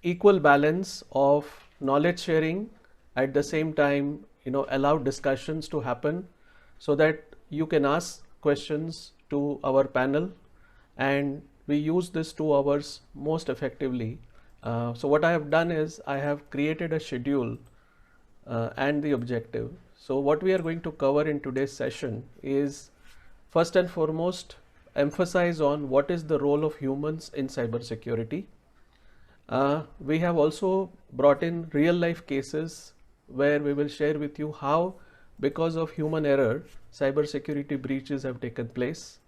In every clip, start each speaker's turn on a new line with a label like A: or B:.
A: equal balance of knowledge sharing, at the same time, allow discussions to happen so that you can ask questions to our panel, and we use this 2 hours most effectively. So what I have done is I have created a schedule and the objective. So what we are going to cover in today's session is, first and foremost, emphasize on what is the role of humans in cybersecurity. We have also brought in real life cases where we will share with you how, because of human error, cybersecurity breaches have taken place.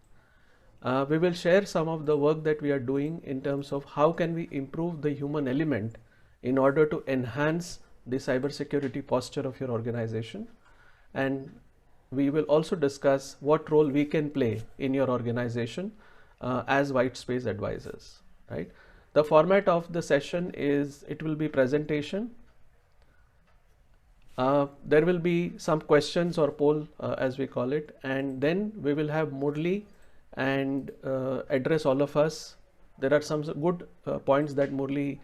A: We will share some of the work that we are doing in terms of how can we improve the human element in order to enhance the cybersecurity posture of your organization. And we will also discuss what role we can play in your organization as white space advisors, right? The format of the session is, it will be presentation. There will be some questions or poll as we call it, and then we will have Murli and address all of us. There are some good points that Murli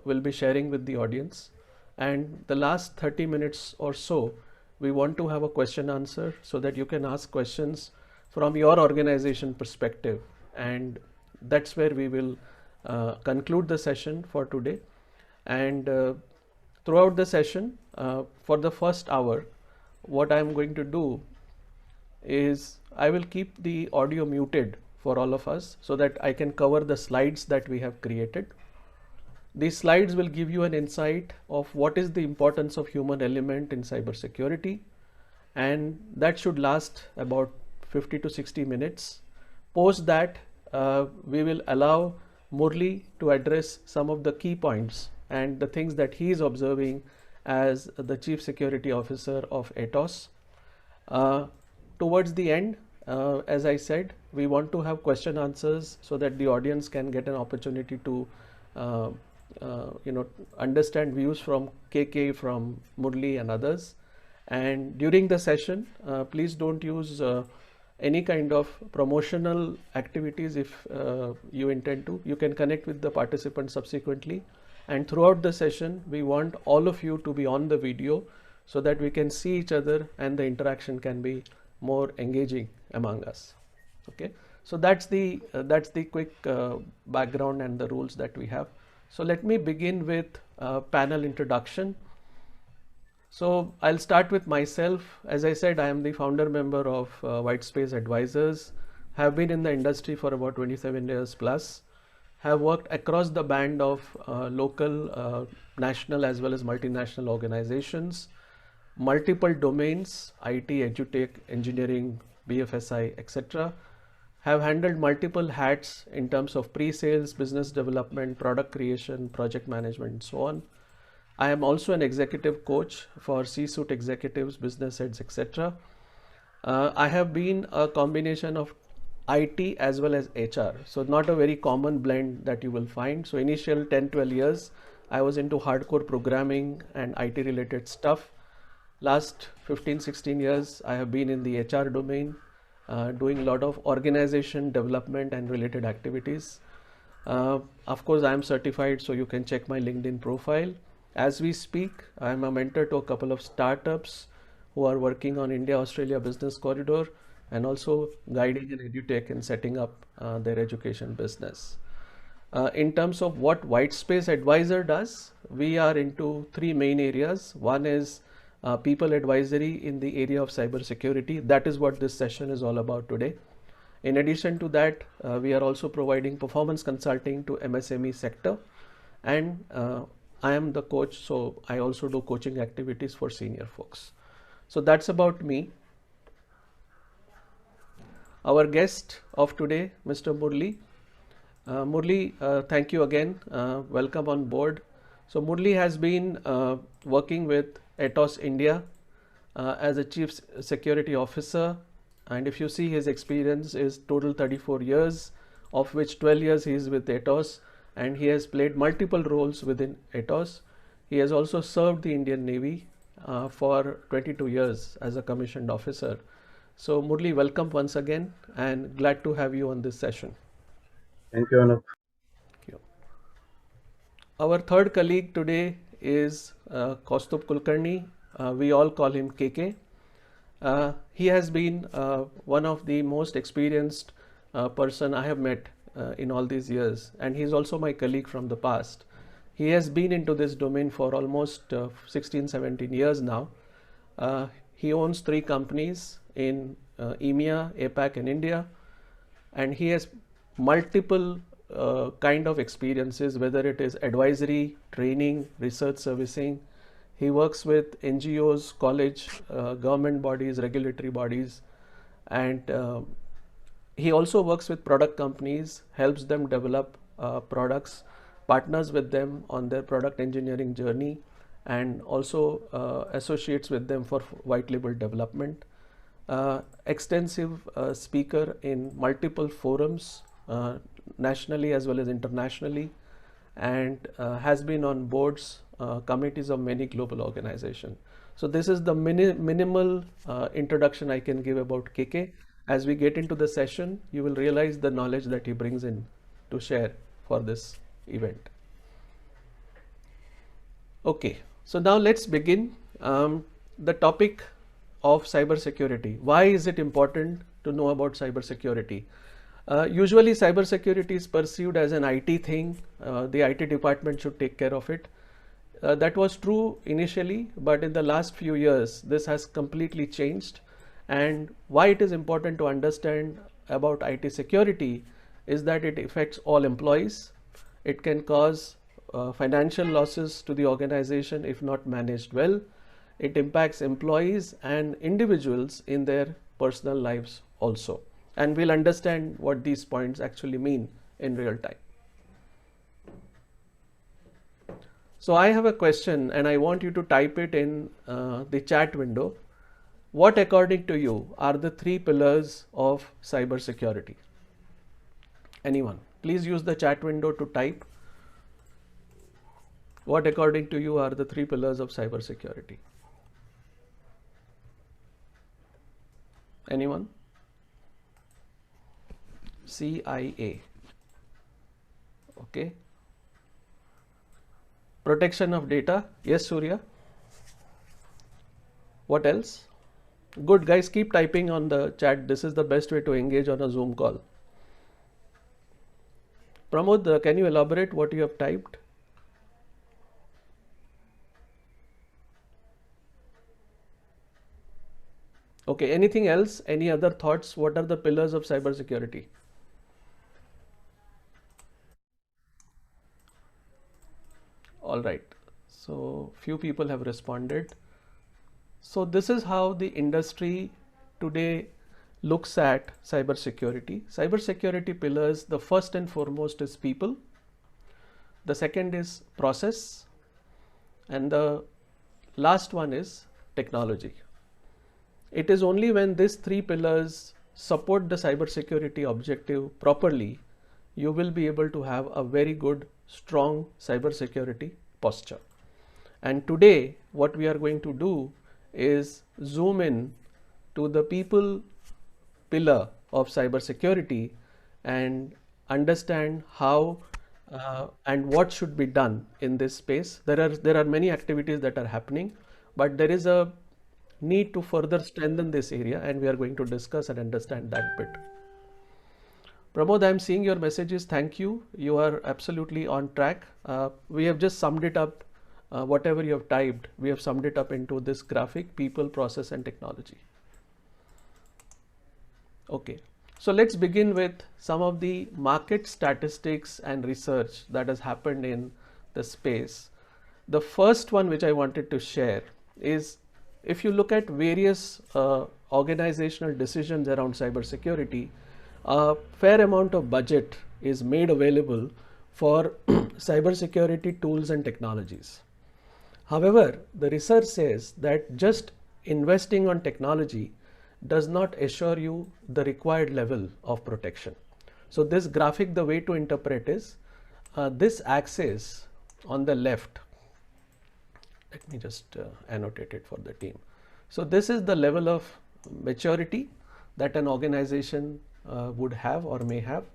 A: will be sharing with the audience, and the last 30 minutes or so we want to have a question answer so that you can ask questions from your organization perspective, and that's where we will conclude the session for today. And throughout the session, for the first hour, what I am going to do is I will keep the audio muted for all of us so that I can cover the slides that we have created. These slides will give you an insight of what is the importance of human element in cybersecurity, and that should last about 50 to 60 minutes. Post that, we will allow Murli to address some of the key points and the things that he is observing as the Chief Security Officer of Atos. Towards the end, as I said, we want to have question answers so that the audience can get an opportunity to understand views from KK, from Murli and others. And during the session, please don't use any kind of promotional activities. If you intend to, you can connect with the participants subsequently. And throughout the session, we want all of you to be on the video so that we can see each other and the interaction can be more engaging among us. Okay, so that's the quick background and the rules that we have. So let me begin with panel introduction. So I'll start with myself. As I said, I am the founder member of White Space Advisors. Have been in the industry for about 27 years plus. Have worked across the band of local, national as well as multinational organizations, multiple domains, IT, edutech, engineering, BFSI, etc. Have handled multiple hats in terms of pre-sales, business development, product creation, project management, and so on. I am also an executive coach for C-suite executives, business heads, etc. I have been a combination of IT as well as HR. So not a very common blend that you will find. So initial 10-12 years, I was into hardcore programming and IT related stuff. Last 15-16 years, I have been in the HR domain, doing a lot of organization development and related activities. Of course, I am certified, so you can check my LinkedIn profile. As we speak, I am a mentor to a couple of startups who are working on India-Australia business corridor, and also guiding an edutech in setting up their education business. In terms of what White Space Advisor does, we are into 3 main areas. One is people advisory in the area of cybersecurity. That is what this session is all about today. In addition to that, we are also providing performance consulting to MSME sector, and I am the coach, so I also do coaching activities for senior folks. So that's about me. Our guest of today, Mr. Murli. Murli, thank you again. Welcome on board. So Murli has been working with Atos India as a Chief Security Officer, and if you see, his experience is total 34 years, of which 12 years he is with Atos, and he has played multiple roles within Atos. He has also served the Indian Navy for 22 years as a commissioned officer. So Murli, welcome once again, and glad to have you on this session.
B: Thank you, Anup.
A: Thank you. Our third colleague today is Kaustubh Kulkarni. We all call him KK. He has been one of the most experienced person I have met in all these years, and he's also my colleague from the past. He has been into this domain for almost 16, 17 years now. He owns 3 companies in EMEA, APAC and India, and he has multiple kind of experiences, whether it is advisory, training, research servicing. He works with NGOs, college, government bodies, regulatory bodies, and he also works with product companies, helps them develop products, partners with them on their product engineering journey, and also associates with them for white label development. Extensive speaker in multiple forums, nationally as well as internationally, and has been on boards, committees of many global organizations. So this is the minimal introduction I can give about KK. As we get into the session, you will realize the knowledge that he brings in to share for this event. Okay, so now let's begin. The topic of cybersecurity. Why is it important to know about cybersecurity? Usually cybersecurity is perceived as an IT thing. The IT department should take care of it. That was true initially, but in the last few years, this has completely changed. And why it is important to understand about IT security is that it affects all employees. It can cause financial losses to the organization if not managed well. It impacts employees and individuals in their personal lives also. And we'll understand what these points actually mean in real time. So I have a question and I want you to type it in the chat window. What, according to you, are the 3 pillars of cybersecurity? Anyone? Please use the chat window to type. What, according to you, are the 3 pillars of cybersecurity? Anyone? CIA. Okay. Protection of data. Yes, Surya. What else? Good, guys, keep typing on the chat. This is the best way to engage on a Zoom call. Pramod, can you elaborate what you have typed? Okay, anything else? Any other thoughts? What are the pillars of cybersecurity? All right, so few people have responded. So this is how the industry today looks at cybersecurity. Cybersecurity pillars, the first and foremost is people. The second is process. And the last one is technology. It is only when these 3 pillars support the cybersecurity objective properly, you will be able to have a very good, strong cybersecurity posture. And today, what we are going to do is zoom in to the people pillar of cybersecurity and understand how and what should be done in this space. There are many activities that are happening, but there is a need to further strengthen this area, and we are going to discuss and understand that bit. Pramod, I am seeing your messages. Thank you. You are absolutely on track. We have just summed it up. Whatever you have typed, we have summed it up into this graphic: people, process, and technology. Okay. So let's begin with some of the market statistics and research that has happened in the space. The first one which I wanted to share is, if you look at various organizational decisions around cybersecurity, a fair amount of budget is made available for cybersecurity tools and technologies. However, the research says that just investing on technology does not assure you the required level of protection. So this graphic, the way to interpret is this axis on the left. Let me just annotate it for the team. So this is the level of maturity that an organization would have or may have,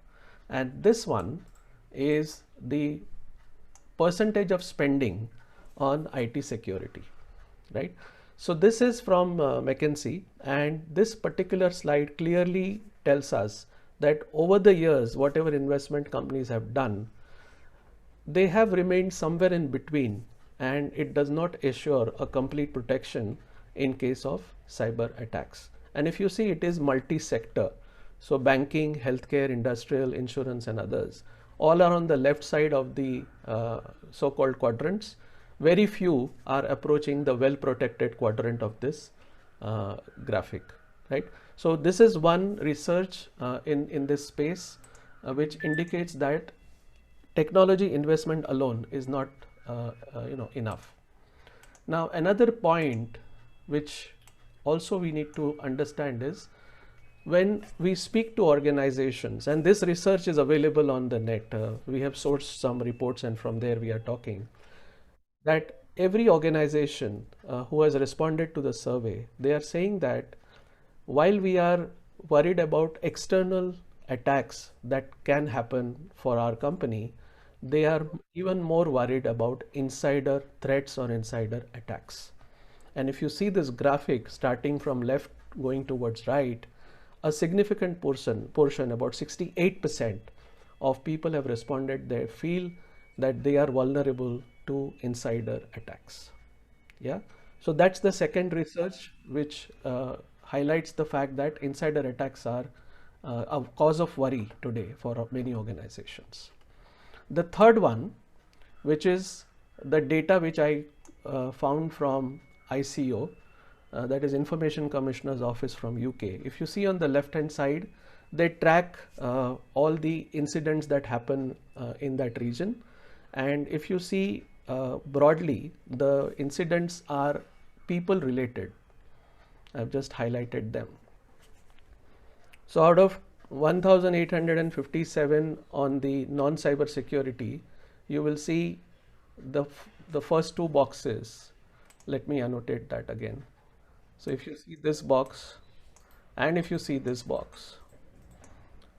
A: and this one is the percentage of spending on IT security, right? So this is from McKinsey, and this particular slide clearly tells us that over the years, whatever investment companies have done, they have remained somewhere in between, and it does not assure a complete protection in case of cyber attacks. And if you see, it is multi-sector. So banking, healthcare, industrial, insurance, and others all are on the left side of the so-called quadrants. Very few are approaching the well-protected quadrant of this graphic, right? So this is one research in this space which indicates that technology investment alone is not enough. Now another point which also we need to understand is, when we speak to organizations, and this research is available on the net, we have sourced some reports and from there we are talking, that every organization who has responded to the survey, they are saying that while we are worried about external attacks that can happen for our company, they are even more worried about insider threats or insider attacks. And if you see this graphic starting from left going towards right, a significant portion, about 68% of people have responded, they feel that they are vulnerable to insider attacks. Yeah. So that's the second research which highlights the fact that insider attacks are a cause of worry today for many organizations. The third one, which is the data which I found from ICO, that is Information Commissioner's Office from UK. If you see on the left hand side, they track all the incidents that happen in that region. And if you see broadly, the incidents are people related. I've just highlighted them. So out of 1,857 on the non-cyber security, you will see the first two boxes. Let me annotate that again. So if you see this box and if you see this box,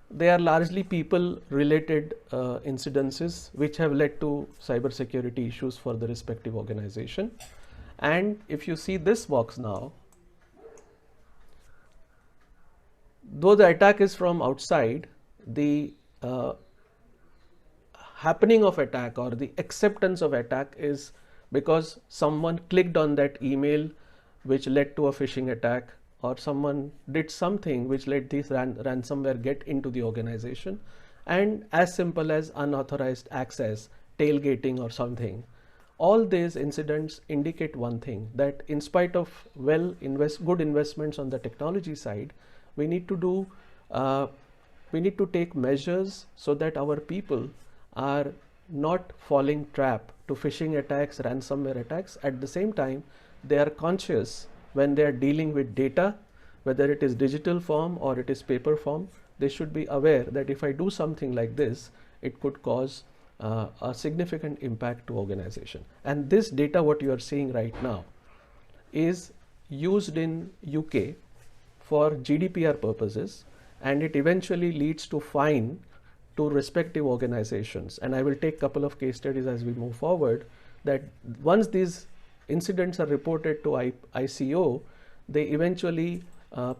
A: they are largely people related incidences which have led to cybersecurity issues for the respective organization. And if you see this box now, though the attack is from outside, the happening of attack or the acceptance of attack is because someone clicked on that email which led to a phishing attack, or someone did something which let this ransomware get into the organization, and as simple as unauthorized access, tailgating or something. All these incidents indicate one thing, that in spite of good investments on the technology side, we need to take measures so that our people are not falling trap to phishing attacks, ransomware attacks. At the same time, they are conscious when they are dealing with data, whether it is digital form or it is paper form. They should be aware that if I do something like this, it could cause a significant impact to organization. And this data, what you are seeing right now, is used in UK for GDPR purposes, and it eventually leads to fine to respective organizations. And I will take a couple of case studies as we move forward, that once these incidents are reported to ICO, they eventually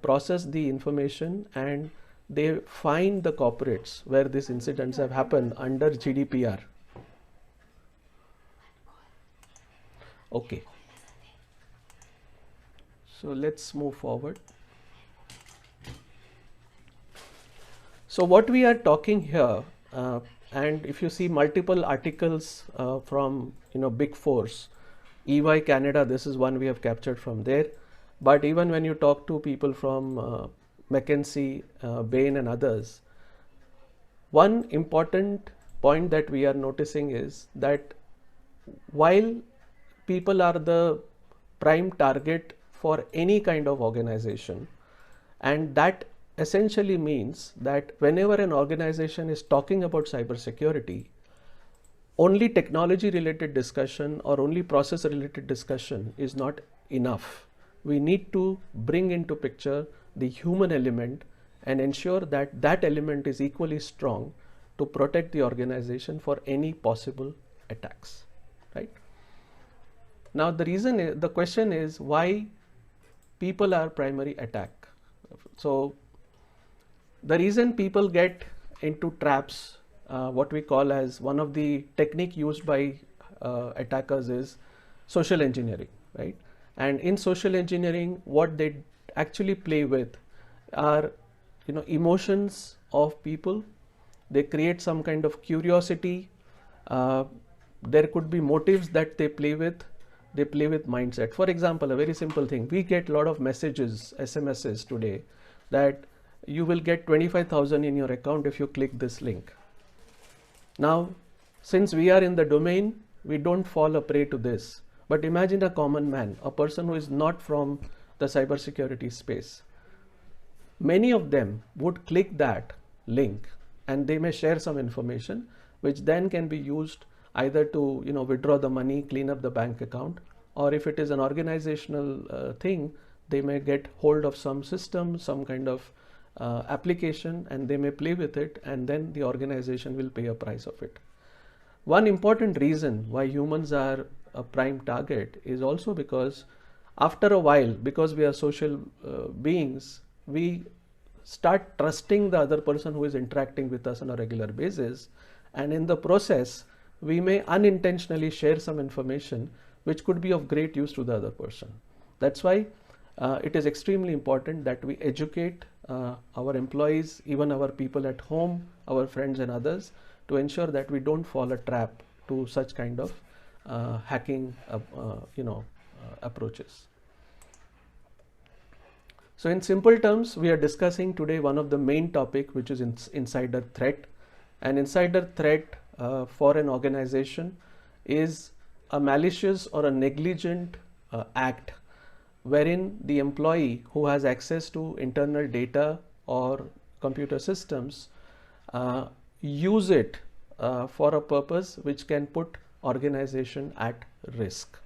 A: process the information and they fine the corporates where these incidents have happened under GDPR. Okay. So let's move forward. So what we are talking here, and if you see multiple articles from Big Fours, EY Canada, this is one we have captured from there. But even when you talk to people from McKinsey, Bain and others, one important point that we are noticing is that while people are the prime target for any kind of organization, and that essentially means that whenever an organization is talking about cybersecurity, only technology related discussion or only process related discussion is not enough. We need to bring into picture the human element and ensure that that element is equally strong to protect the organization for any possible attacks, right? Now the question is why people are primary attack. So the reason people get into traps, what we call as one of the technique used by attackers is social engineering, right? And in social engineering, what they actually play with are, emotions of people. They create some kind of curiosity. There could be motives that they play with. They play with mindset. For example, a very simple thing: we get a lot of messages, SMSs today, that you will get 25,000 in your account if you click this link. Now, since we are in the domain, we don't fall a prey to this. But imagine a common man, a person who is not from the cybersecurity space. Many of them would click that link and they may share some information which then can be used either to withdraw the money, clean up the bank account, or if it is an organizational thing, they may get hold of some system, some kind of application, and they may play with it, and then the organization will pay a price of it. One important reason why humans are a prime target is also because after a while, because we are social beings, we start trusting the other person who is interacting with us on a regular basis, and in the process we may unintentionally share some information which could be of great use to the other person. That's why it is extremely important that we educate our employees, even our people at home, our friends and others, to ensure that we don't fall a trap to such kind of hacking approaches. So in simple terms, we are discussing today one of the main topic, which is insider threat. An insider threat for an organization is a malicious or a negligent act wherein the employee who has access to internal data or computer systems use it for a purpose which can put organization at risk.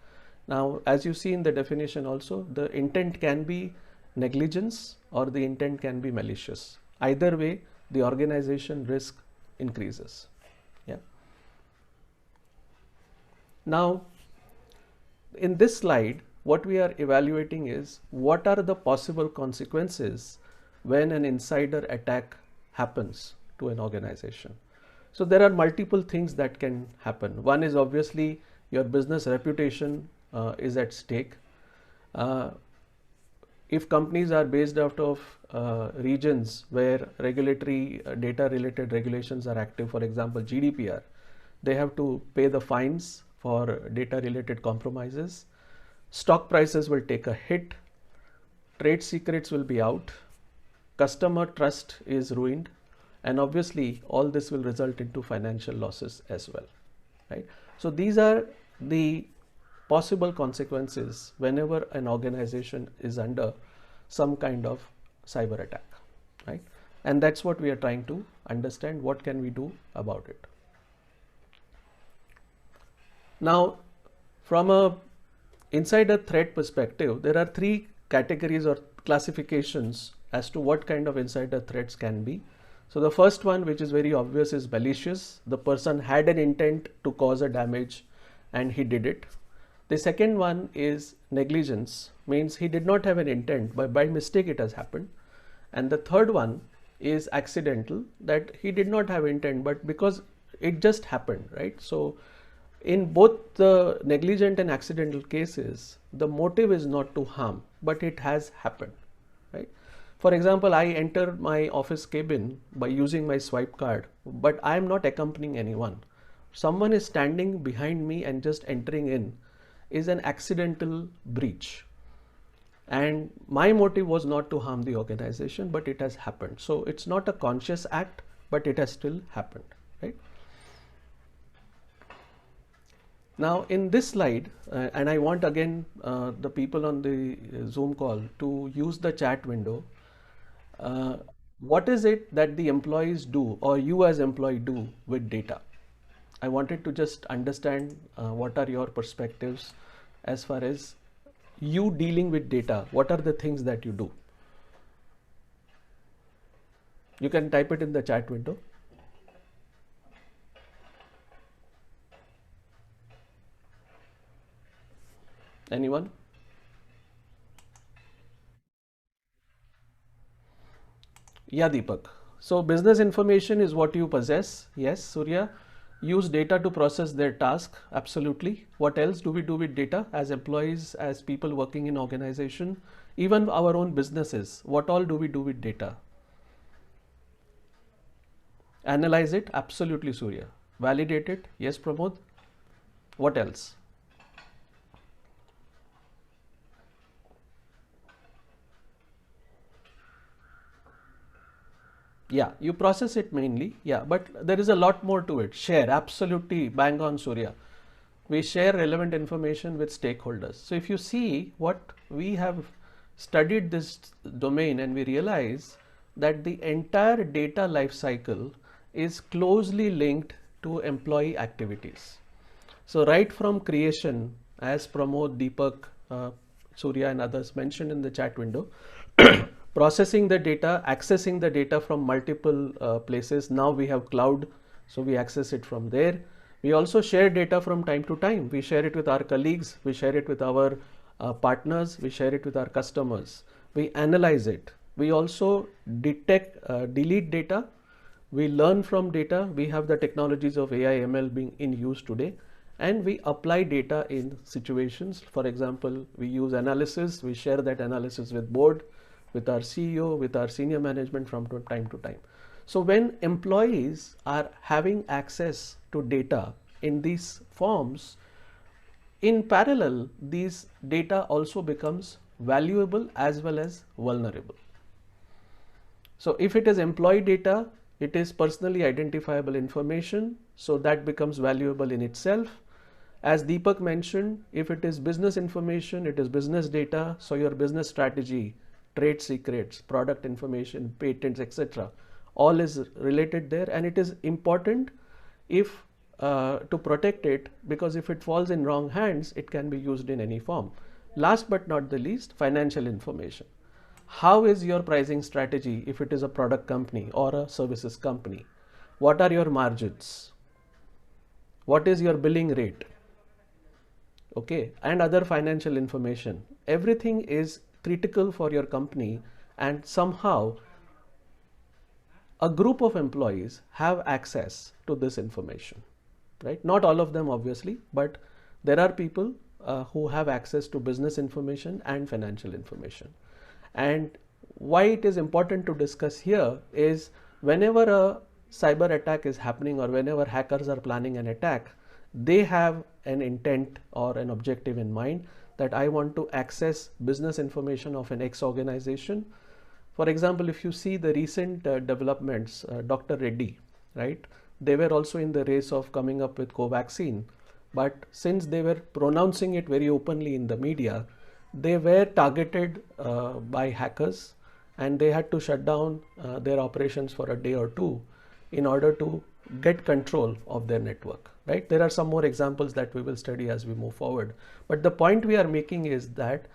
A: Now, as you see in the definition also, the intent can be negligence or the intent can be malicious. Either way, the organization risk increases. Yeah. Now, in this slide, what we are evaluating is what are the possible consequences when an insider attack happens to an organization. So there are multiple things that can happen. One is obviously your business reputation is at stake. If companies are based out of regions where regulatory data related regulations are active, for example GDPR, they have to pay the fines for data related compromises. Stock prices will take a hit, trade secrets will be out, customer trust is ruined, and obviously all this will result into financial losses as well, right? So these are the possible consequences whenever an organization is under some kind of cyber attack, right? And that's what we are trying to understand, what can we do about it. Now, from a insider threat perspective, there are three categories or classifications as to what kind of insider threats can be. So the first one, which is very obvious, is malicious. The person had an intent to cause a damage and he did it. The second one is negligence, means he did not have an intent, but by mistake it has happened. And the third one is accidental, that he did not have intent, but because it just happened, right? So in both the negligent and accidental cases, the motive is not to harm, but it has happened, right? For example, I enter my office cabin by using my swipe card, but I am not accompanying anyone. Someone is standing behind me and just entering in is an accidental breach. And my motive was not to harm the organization, but it has happened. So it's not a conscious act, but it has still happened, right? Now in this slide, and I want again the people on the Zoom call to use the chat window. What is it that the employees do or you as employee do with data? I wanted to just understand what are your perspectives as far as you dealing with data. What are the things that you do? You can type it in the chat window. Anyone? Yeah, Deepak. So business information is what you possess. Yes, Surya. Use data to process their task. Absolutely. What else do we do with data as employees, as people working in organization, even our own businesses? What all do we do with data? Analyze it. Absolutely, Surya. Validate it. Yes, Pramod. What else? Yeah, you process it mainly. Yeah, but there is a lot more to it. Share. Absolutely. Bang on, Surya. We share relevant information with stakeholders. So if you see what we have studied this domain, and we realize that the entire data life cycle is closely linked to employee activities. So right from creation, as Pramod, Deepak, Surya and others mentioned in the chat window, processing the data, accessing the data from multiple places. Now we have cloud, so we access it from there. We also share data from time to time. We share it with our colleagues, we share it with our partners, we share it with our customers. We analyze it. We also detect, delete data. We learn from data. We have the technologies of AI, ML being in use today, and we apply data in situations. For example, we use analysis. We share that analysis with board, with our CEO, with our senior management from time to time. So when employees are having access to data in these forms, in parallel, these data also becomes valuable as well as vulnerable. So if it is employee data, it is personally identifiable information, so that becomes valuable in itself. As Deepak mentioned, if it is business information, it is business data, so your business strategy, trade secrets, product information, patents, etc., all is related there, and it is important if to protect it, because if it falls in wrong hands, it can be used in any form. Last but not the least, financial information. How is your pricing strategy if it is a product company or a services company? What are your margins? What is your billing rate? Okay, and other financial information. Everything is critical for your company, and somehow a group of employees have access to this information, right? Not all of them, obviously, but there are people who have access to business information and financial information. And why it is important to discuss here is, whenever a cyber attack is happening or whenever hackers are planning an attack, they have an intent or an objective in mind, that I want to access business information of an X organization. For example, if you see the recent developments, Dr. Reddy, right? They were also in the race of coming up with Covaxin, but since they were pronouncing it very openly in the media, they were targeted by hackers, and they had to shut down their operations for a day or two in order to get control of their network, right? There are some more examples that we will study as we move forward. But the point we are making is that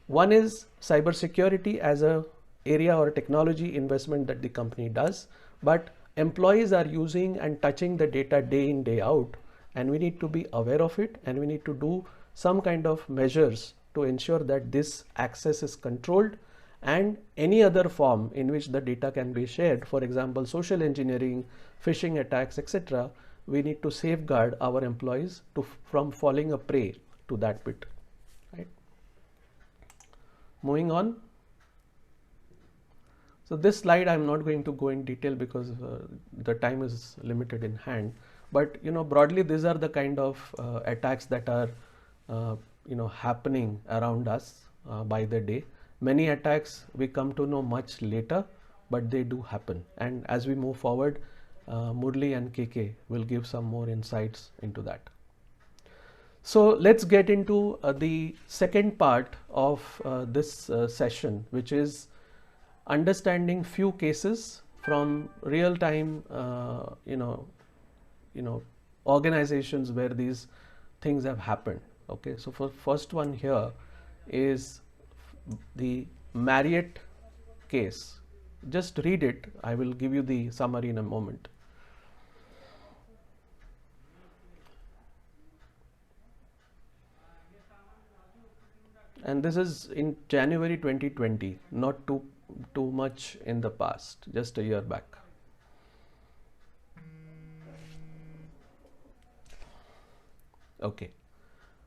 A: one is cybersecurity as a area or technology investment that the company does, but employees are using and touching the data day in, day out, and we need to be aware of it, and we need to do some kind of measures to ensure that this access is controlled, and any other form in which the data can be shared, for example, social engineering, phishing attacks, etc., we need to safeguard our employees from falling a prey to that bit, right? Moving on. So this slide I'm not going to go in detail because the time is limited in hand, but broadly these are the kind of attacks that are happening around us by the day. Many attacks we come to know much later, but they do happen, and as we move forward, Murli and KK will give some more insights into that. So let's get into the second part of this session, which is understanding few cases from real time organizations where these things have happened. Okay, so for first one here is the Marriott case. Just read it. I will give you the summary in a moment. And this is in January 2020, not too much in the past, just a year back. Okay.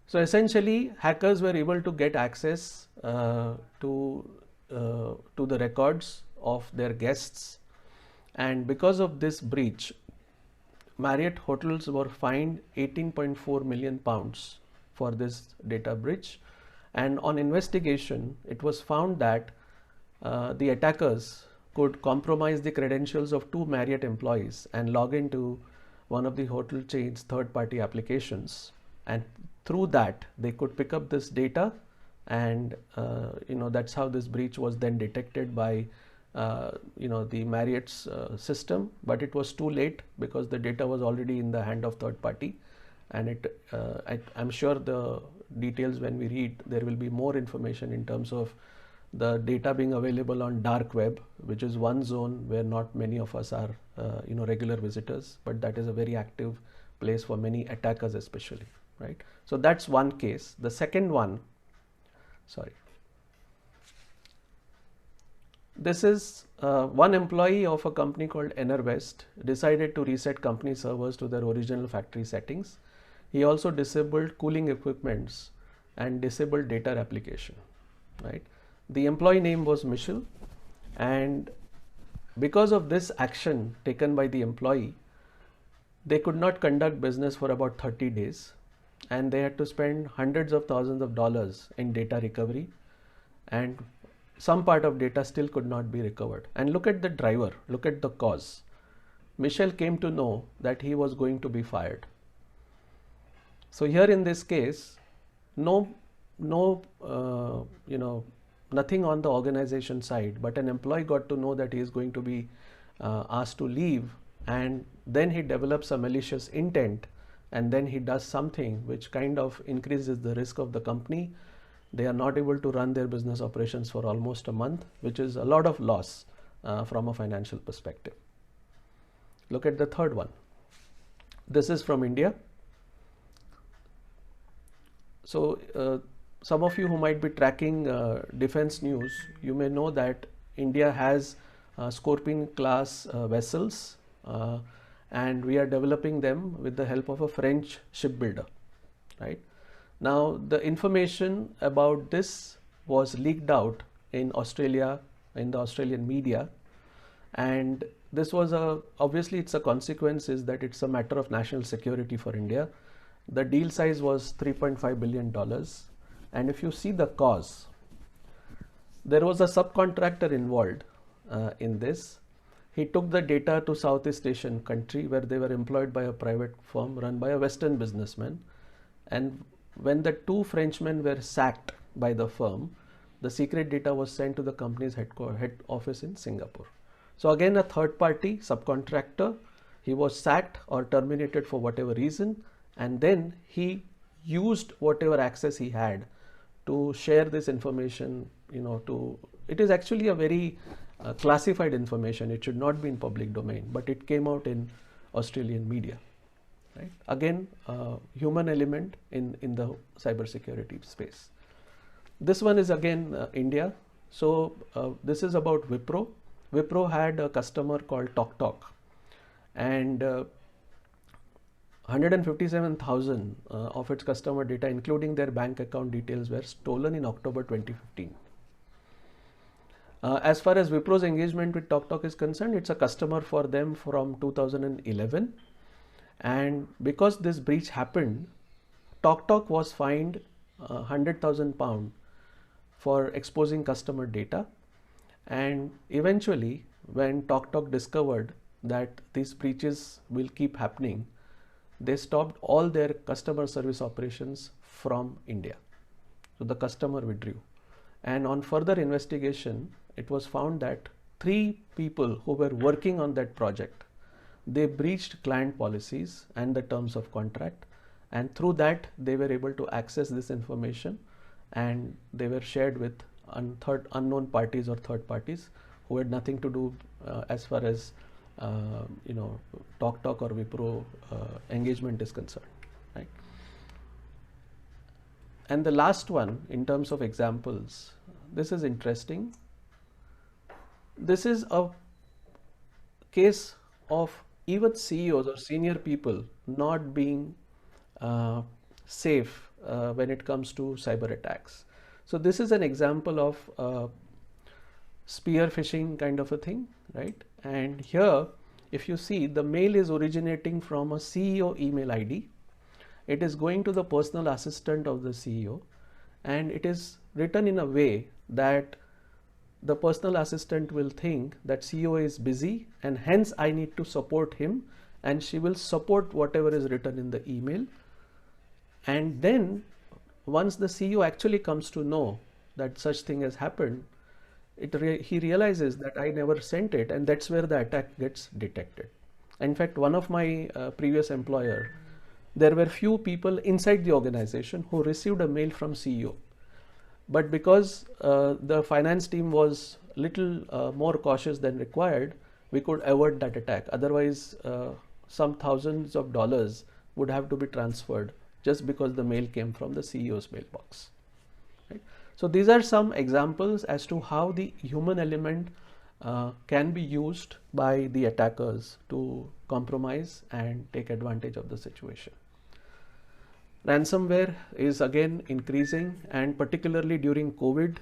A: So essentially, hackers were able to get access to the records of their guests, and because of this breach, Marriott hotels were fined 18.4 million pounds for this data breach. And on investigation, it was found that the attackers could compromise the credentials of 2 Marriott employees and log into one of the hotel chain's third-party applications, and through that they could pick up this data, and that's how this breach was then detected by the Marriott's system. But it was too late because the data was already in the hand of third party, and I'm sure the details, when we read, there will be more information in terms of the data being available on dark web, which is one zone where not many of us are regular visitors, but that is a very active place for many attackers especially, right? So that's one case. The second one, this is one employee of a company called Enervest decided to reset company servers to their original factory settings. He also disabled cooling equipments and disabled data replication, right? The employee name was Michel, and because of this action taken by the employee, they could not conduct business for about 30 days, and they had to spend hundreds of thousands of dollars in data recovery, and some part of data still could not be recovered. And look at the driver, look at the cause. Michel came to know that he was going to be fired. So here in this case, nothing on the organization side, but an employee got to know that he is going to be asked to leave, and then he develops a malicious intent, and then he does something which kind of increases the risk of the company. They are not able to run their business operations for almost a month, which is a lot of loss from a financial perspective. Look at the third one. This is from India. So some of you who might be tracking defense news, you may know that India has Scorpene class vessels, and we are developing them with the help of a French shipbuilder, right? Now the information about this was leaked out in Australia, in the Australian media, and this was obviously it's a consequence is that it's a matter of national security for India. The deal size was $3.5 billion. And if you see the cause, there was a subcontractor involved in this. He took the data to Southeast Asian country where they were employed by a private firm run by a Western businessman. And when the 2 Frenchmen were sacked by the firm, the secret data was sent to the company's head office in Singapore. So again, a third party subcontractor, he was sacked or terminated for whatever reason, and then he used whatever access he had to share this information, it is actually a very classified information. It should not be in public domain, but it came out in Australian media, right? Again, human element in the cybersecurity space. This one is again India. So this is about Wipro. Wipro had a customer called TalkTalk, and 157,000 of its customer data, including their bank account details, were stolen in October 2015. As far as Wipro's engagement with TalkTalk is concerned, it's a customer for them from 2011. And because this breach happened, TalkTalk was fined £100,000 for exposing customer data. And eventually, when TalkTalk discovered that these breaches will keep happening, they stopped all their customer service operations from India. So the customer withdrew. And on further investigation, it was found that 3 people who were working on that project, they breached client policies and the terms of contract, and through that they were able to access this information, and they were shared with unknown parties or third parties who had nothing to do as far as TalkTalk or Wipro engagement is concerned, right? And the last one in terms of examples, this is interesting. This is a case of even CEOs or senior people not being safe when it comes to cyber attacks. So this is an example of spear phishing kind of a thing, right? And here, if you see, the mail is originating from a CEO email ID. It is going to the personal assistant of the CEO, and it is written in a way that the personal assistant will think that CEO is busy and hence I need to support him, and she will support whatever is written in the email. And then once the CEO actually comes to know that such thing has happened, he realizes that I never sent it, and that's where the attack gets detected. In fact, one of my previous employer, there were few people inside the organization who received a mail from CEO. But because the finance team was little more cautious than required, we could avert that attack. Otherwise, some thousands of dollars would have to be transferred just because the mail came from the CEO's mailbox. Right? So these are some examples as to how the human element can be used by the attackers to compromise and take advantage of the situation. Ransomware is again increasing, and particularly during COVID,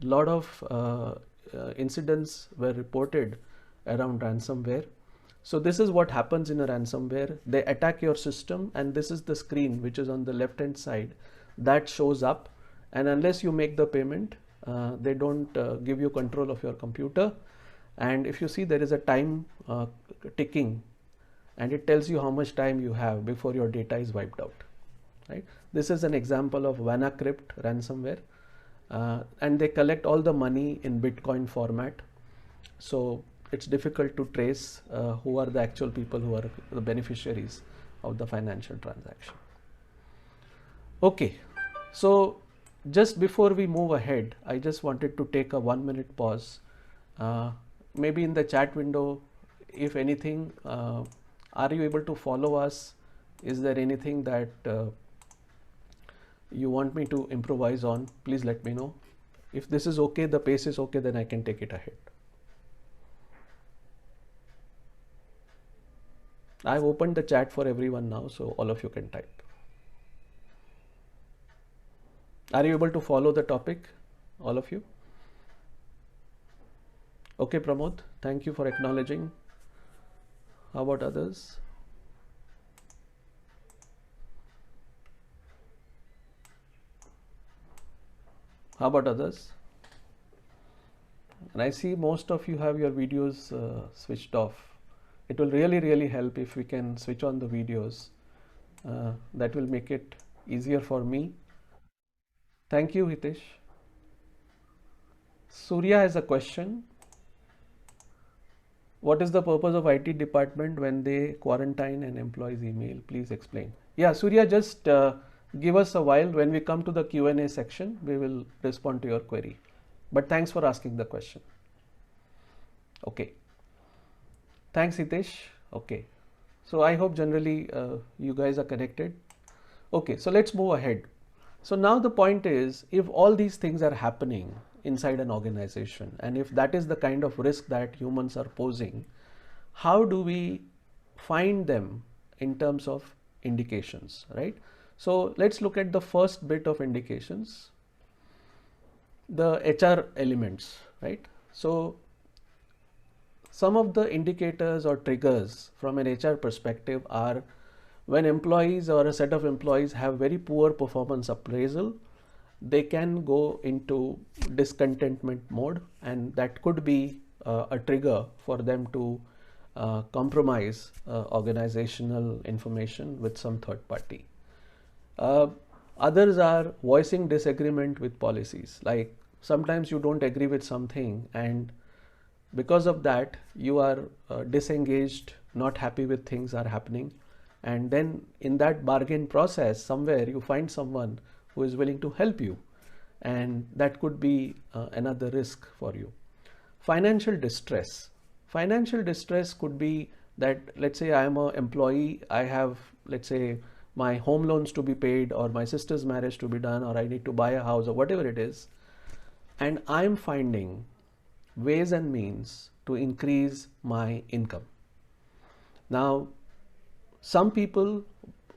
A: a lot of incidents were reported around ransomware. So this is what happens in a ransomware. They attack your system, and this is the screen which is on the left hand side that shows up, and unless you make the payment, they don't give you control of your computer. And if you see, there is a time ticking, and it tells you how much time you have before your data is wiped out. Right? This is an example of WannaCrypt ransomware, and they collect all the money in Bitcoin format. So it's difficult to trace who are the actual people who are the beneficiaries of the financial transaction. Okay, so just before we move ahead, I just wanted to take a 1 minute pause. Maybe in the chat window, if anything, are you able to follow us? Is there anything that you want me to improvise on? Please let me know. If this is okay, the pace is okay, then I can take it ahead. I've opened the chat for everyone now, so all of you can type. Are you able to follow the topic, all of you? Okay, Pramod, thank you for acknowledging. How about others? How about others? And I see most of you have your videos switched off. It will really help if we can switch on the videos. That will make it easier for me. Thank you, Hitesh. Surya has a question. What is the purpose of IT department when they quarantine an employee's email? Please explain. Yeah, Surya, just give us a while. When we come to the Q&A section, we will respond to your query. But thanks for asking the question. Okay. Thanks, Hitesh. Okay. So I hope generally you guys are connected. Okay, so let's move ahead. So now the point is, if all these things are happening inside an organization, and if that is the kind of risk that humans are posing, how do we find them in terms of indications, right? So let's look at the first bit of indications, the HR elements, right? So some of the indicators or triggers from an HR perspective are when employees or a set of employees have very poor performance appraisal, they can go into discontentment mode, and that could be a trigger for them to compromise organizational information with some third party. Others are voicing disagreement with policies, like sometimes you don't agree with something, and because of that you are disengaged, not happy with things are happening, and then in that bargain process somewhere you find someone who is willing to help you, and that could be another risk for you. Financial distress. Financial distress could be that, let's say I am an employee, I have, let's say, my home loans to be paid, or my sister's marriage to be done, or I need to buy a house, or whatever it is. And I'm finding ways and means to increase my income. Now, some people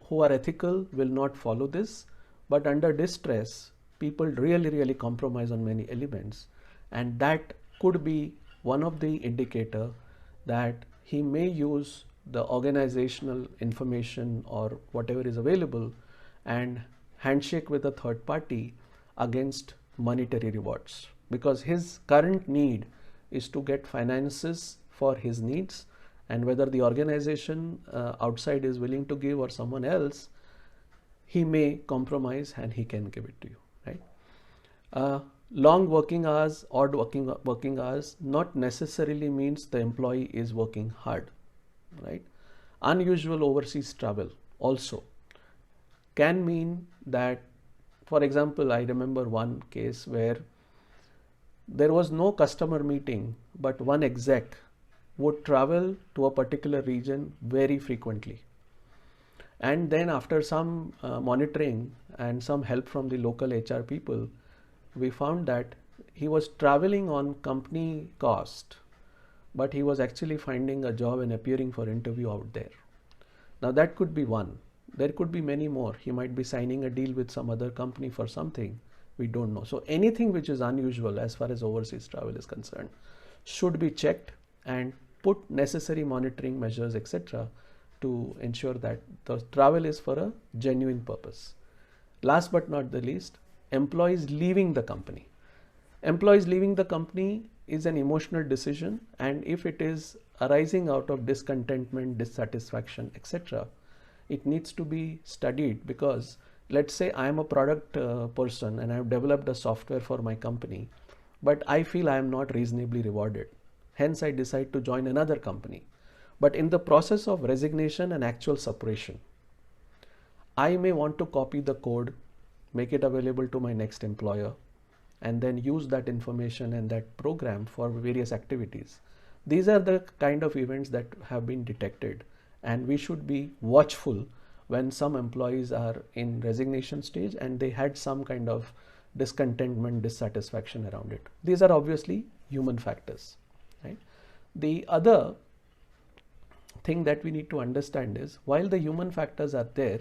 A: who are ethical will not follow this, but under distress, people really compromise on many elements, and that could be one of the indicator that he may use the organizational information or whatever is available and handshake with a third party against monetary rewards, because his current need is to get finances for his needs, and whether the organization outside is willing to give or someone else, he may compromise and he can give it to you, right? Long working hours, odd working hours not necessarily means the employee is working hard, right? Unusual overseas travel also can mean that, for example, I remember one case where there was no customer meeting, but one exec would travel to a particular region very frequently. And then after some monitoring and some help from the local HR people, we found that he was traveling on company cost, but he was actually finding a job and appearing for interview out there. Now that could be one. There could be many more. He might be signing a deal with some other company for something. We don't know. So anything which is unusual as far as overseas travel is concerned should be checked and put necessary monitoring measures, etc., to ensure that the travel is for a genuine purpose. Last but not the least, employees leaving the company. Employees leaving the company is an emotional decision, and if it is arising out of discontentment, dissatisfaction, etc., it needs to be studied, because let's say I am a product person and I have developed a software for my company, but I feel I am not reasonably rewarded. Hence, I decide to join another company. But in the process of resignation and actual separation, I may want to copy the code, make it available to my next employer, and then use that information and that program for various activities. These are the kind of events that have been detected, and we should be watchful when some employees are in resignation stage and they had some kind of discontentment, dissatisfaction around it. These are obviously human factors, right? The other thing that we need to understand is, while the human factors are there,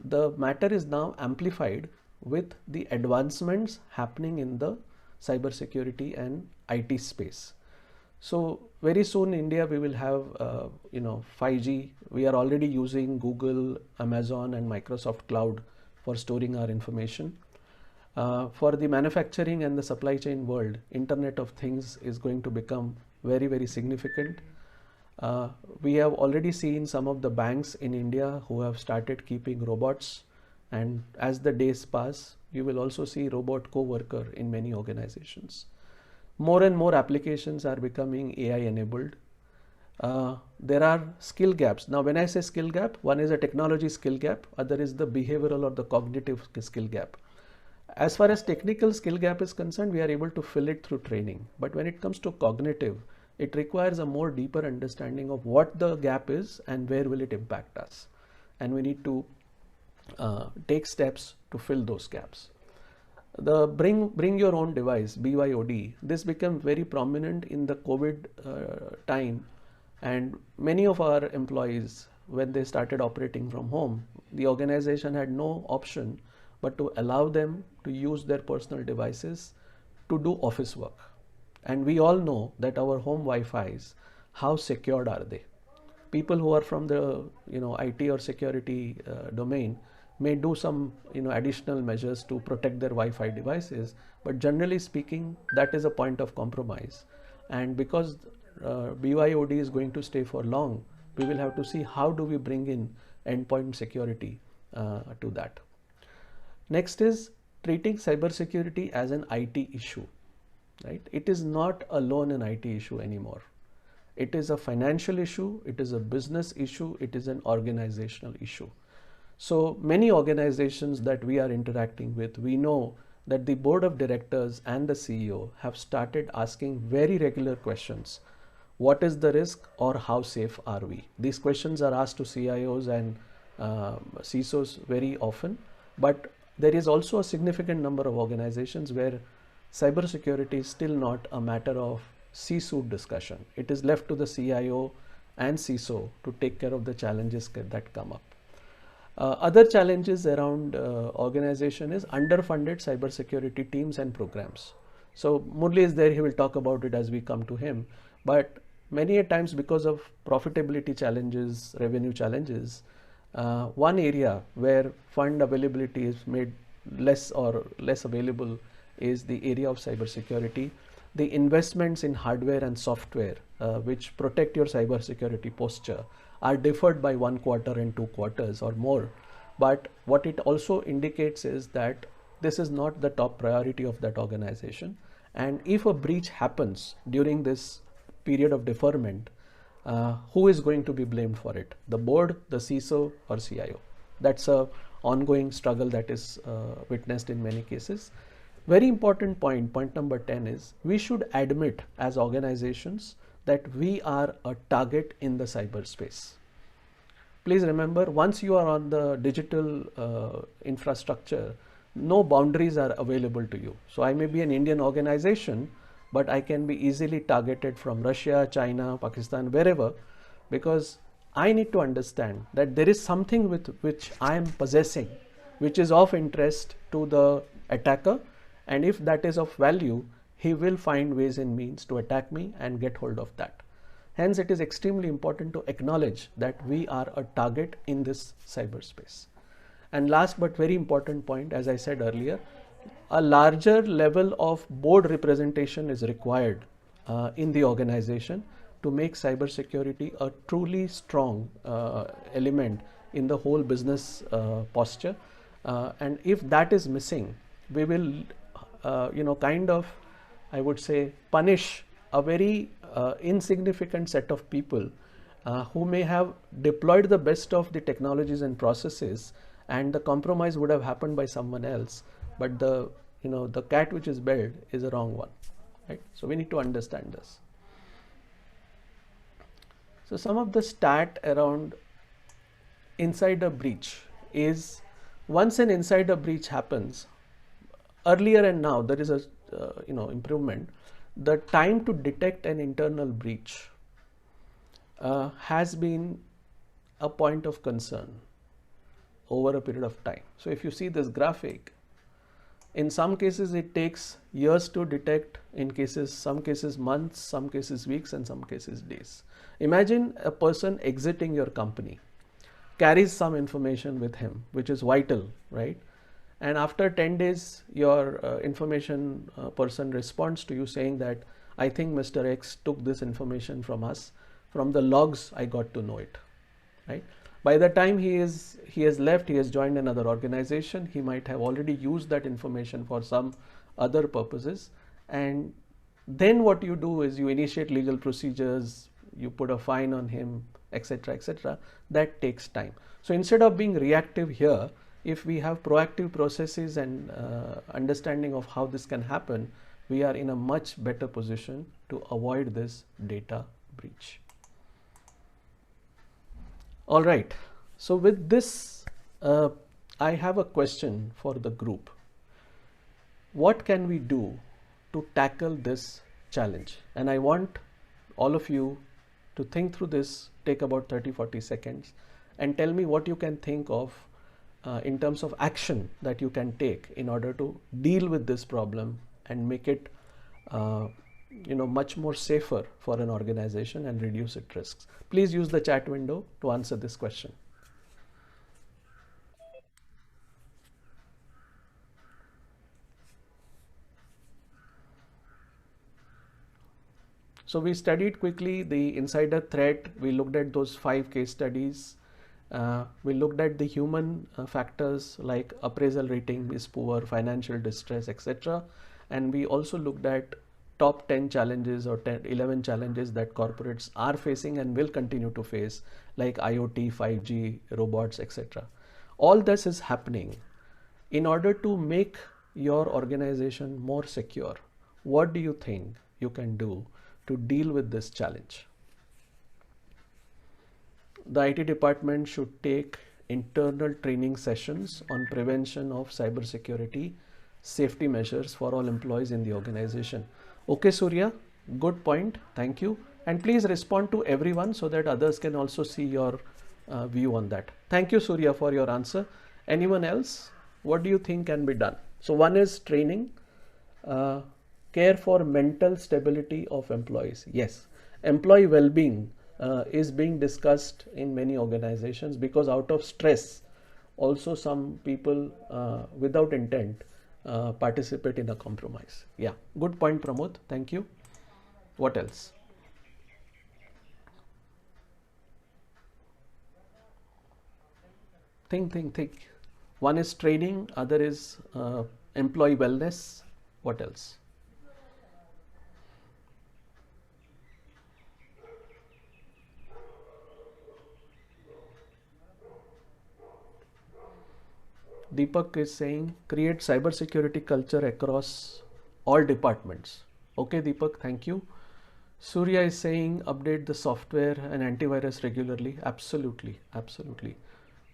A: the matter is now amplified with the advancements happening in the cybersecurity and IT space. So very soon in India we will have 5G. We are already using Google, Amazon and Microsoft Cloud for storing our information. For the manufacturing and the supply chain world, Internet of Things is going to become very significant. We have already seen some of the banks in India who have started keeping robots, and as the days pass, you will also see robot co-worker in many organizations. More and more applications are becoming AI enabled. There are skill gaps. Now, when I say skill gap, one is a technology skill gap, other is the behavioral or the cognitive skill gap. As far as technical skill gap is concerned, we are able to fill it through training. But when it comes to cognitive, it requires a more deeper understanding of what the gap is and where will it impact us. And we need to take steps to fill those gaps. The bring your own device, BYOD, this became very prominent in the COVID time, and many of our employees, when they started operating from home, the organization had no option but to allow them to use their personal devices to do office work. And we all know that our home Wi-Fi's, how secured are they? People who are from the IT or security domain may do some additional measures to protect their Wi-Fi devices, but generally speaking, that is a point of compromise. And because BYOD is going to stay for long, we will have to see how do we bring in endpoint security to that. Next is treating cybersecurity as an IT issue, right? It is not alone an IT issue anymore. It is a financial issue, it is a business issue, it is an organizational issue. So many organizations that we are interacting with, we know that the board of directors and the CEO have started asking very regular questions. What is the risk, or how safe are we? These questions are asked to CIOs and CISOs very often, but there is also a significant number of organizations where cybersecurity is still not a matter of C-suite discussion. It is left to the CIO and CISO to take care of the challenges that come up. Other challenges around organization is underfunded cybersecurity teams and programs. So Murli is there, he will talk about it as we come to him, but many a times because of profitability challenges, revenue challenges, one area where fund availability is made less available is the area of cybersecurity. The investments in hardware and software which protect your cybersecurity posture are deferred by 1 quarter and 2 quarters or more. But what it also indicates is that this is not the top priority of that organization. And if a breach happens during this period of deferment, who is going to be blamed for it? The board, the CISO, or CIO? That's a ongoing struggle that is witnessed in many cases. Very important point number 10 is we should admit as organizations that we are a target in the cyberspace. Please remember, once you are on the digital infrastructure, no boundaries are available to you. So I may be an Indian organization, but I can be easily targeted from Russia, China, Pakistan, wherever, because I need to understand that there is something with which I am possessing, which is of interest to the attacker. And if that is of value, he will find ways and means to attack me and get hold of that. Hence, it is extremely important to acknowledge that we are a target in this cyberspace. And last but very important point, as I said earlier, a larger level of board representation is required in the organization to make cybersecurity a truly strong element in the whole business posture. And if that is missing, we will I would say, punish a very insignificant set of people who may have deployed the best of the technologies and processes, and the compromise would have happened by someone else, but the cat which is built is a wrong one, right? So we need to understand this. So some of the stat around insider breach is, once an insider breach happens, earlier and now there is a improvement. The time to detect an internal breach has been a point of concern over a period of time. So if you see this graphic, in some cases it takes years to detect, some cases months, some cases weeks, and some cases days. Imagine a person exiting your company, carries some information with him which is vital, right? And after 10 days, your information person responds to you saying that, I think Mr. X took this information from us. From the logs, I got to know it, right? By the time he has left, he has joined another organization, he might have already used that information for some other purposes. And then what you do is you initiate legal procedures, you put a fine on him, etc., etc. That takes time. So instead of being reactive here, if we have proactive processes and understanding of how this can happen, we are in a much better position to avoid this data breach. All right. So with this, I have a question for the group. What can we do to tackle this challenge? And I want all of you to think through this, take about 30-40 seconds, and tell me what you can think of in terms of action that you can take in order to deal with this problem and make it much more safer for an organization and reduce its risks. Please use the chat window to answer this question. So we studied quickly the insider threat. We looked at those 5 case studies. We looked at the human factors like appraisal rating is poor, financial distress, etc. And we also looked at top 10 challenges or 11 challenges that corporates are facing and will continue to face, like IoT, 5G, robots, etc. All this is happening in order to make your organization more secure. What do you think you can do to deal with this challenge? The IT department should take internal training sessions on prevention of cybersecurity safety measures for all employees in the organization. Okay, Surya, good point. Thank you. And please respond to everyone so that others can also see your view on that. Thank you, Surya, for your answer. Anyone else? What do you think can be done? So one is training, care for mental stability of employees. Yes, employee well-being is being discussed in many organizations because out of stress, also some people without intent participate in a compromise. Yeah, good point, Pramod. Thank you. What else? Think. One is training, other is employee wellness. What else? Deepak is saying create cybersecurity culture across all departments. Okay, Deepak, thank you. Surya is saying update the software and antivirus regularly. Absolutely, absolutely.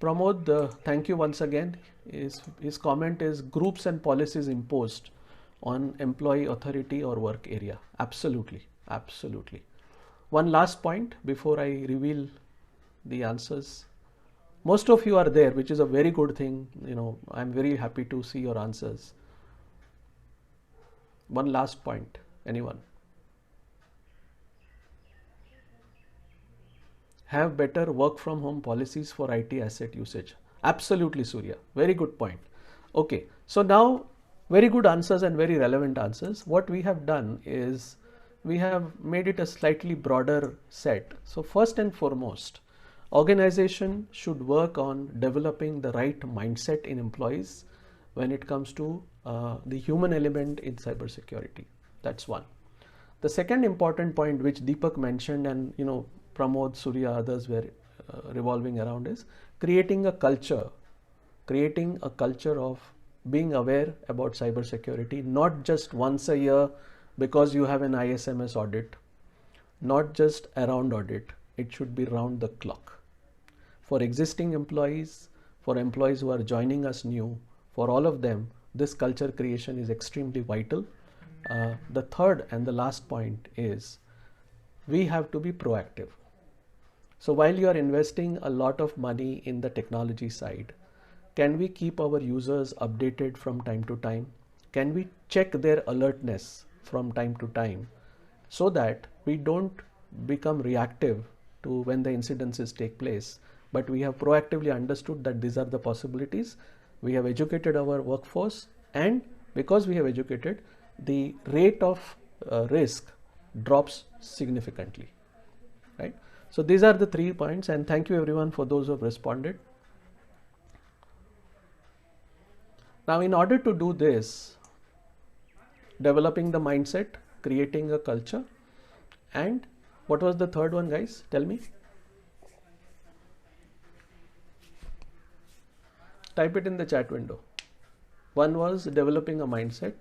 A: Pramod, thank you once again. His comment is groups and policies imposed on employee authority or work area. Absolutely, absolutely. One last point before I reveal the answers. Most of you are there, which is a very good thing. I'm very happy to see your answers. One last point. Anyone? Have better work from home policies for IT asset usage. Absolutely, Surya. Very good point. Okay, so now very good answers and very relevant answers. What we have done is we have made it a slightly broader set. So first and foremost, organization should work on developing the right mindset in employees when it comes to the human element in cybersecurity. That's one. The second important point which Deepak mentioned and Pramod, Surya, others were revolving around is creating a culture of being aware about cybersecurity, not just once a year because you have an ISMS audit, not just around audit, it should be round the clock. For existing employees, for employees who are joining us new, for all of them, this culture creation is extremely vital. The third and the last point is we have to be proactive. So while you are investing a lot of money in the technology side, can we keep our users updated from time to time? Can we check their alertness from time to time so that we don't become reactive to when the incidences take place, but we have proactively understood that these are the possibilities. We have educated our workforce, and because we have educated, the rate of risk drops significantly, right? So these are the 3 points, and thank you everyone for those who have responded. Now, in order to do this, developing the mindset, creating a culture, and what was the third one, guys? Tell me. Type it in the chat window. One was developing a mindset.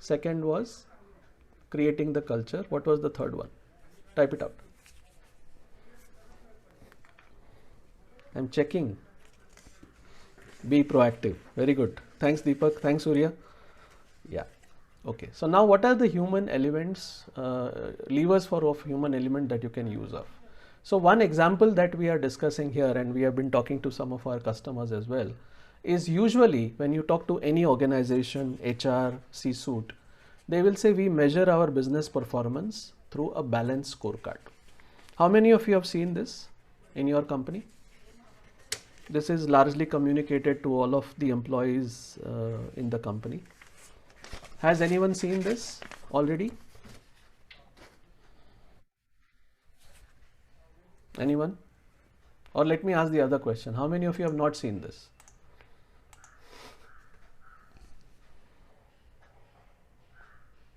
A: Second was creating the culture. What was the third one? Type it out. I'm checking. Be proactive. Very good. Thanks, Deepak. Thanks, Surya. Yeah. Okay. So now what are the human elements, levers of human element that you can use of? So one example that we are discussing here, and we have been talking to some of our customers as well, is usually when you talk to any organization, HR, C-suite, they will say we measure our business performance through a balanced scorecard. How many of you have seen this in your company? This is largely communicated to all of the employees in the company. Has anyone seen this already? Anyone? Or let me ask the other question. How many of you have not seen this?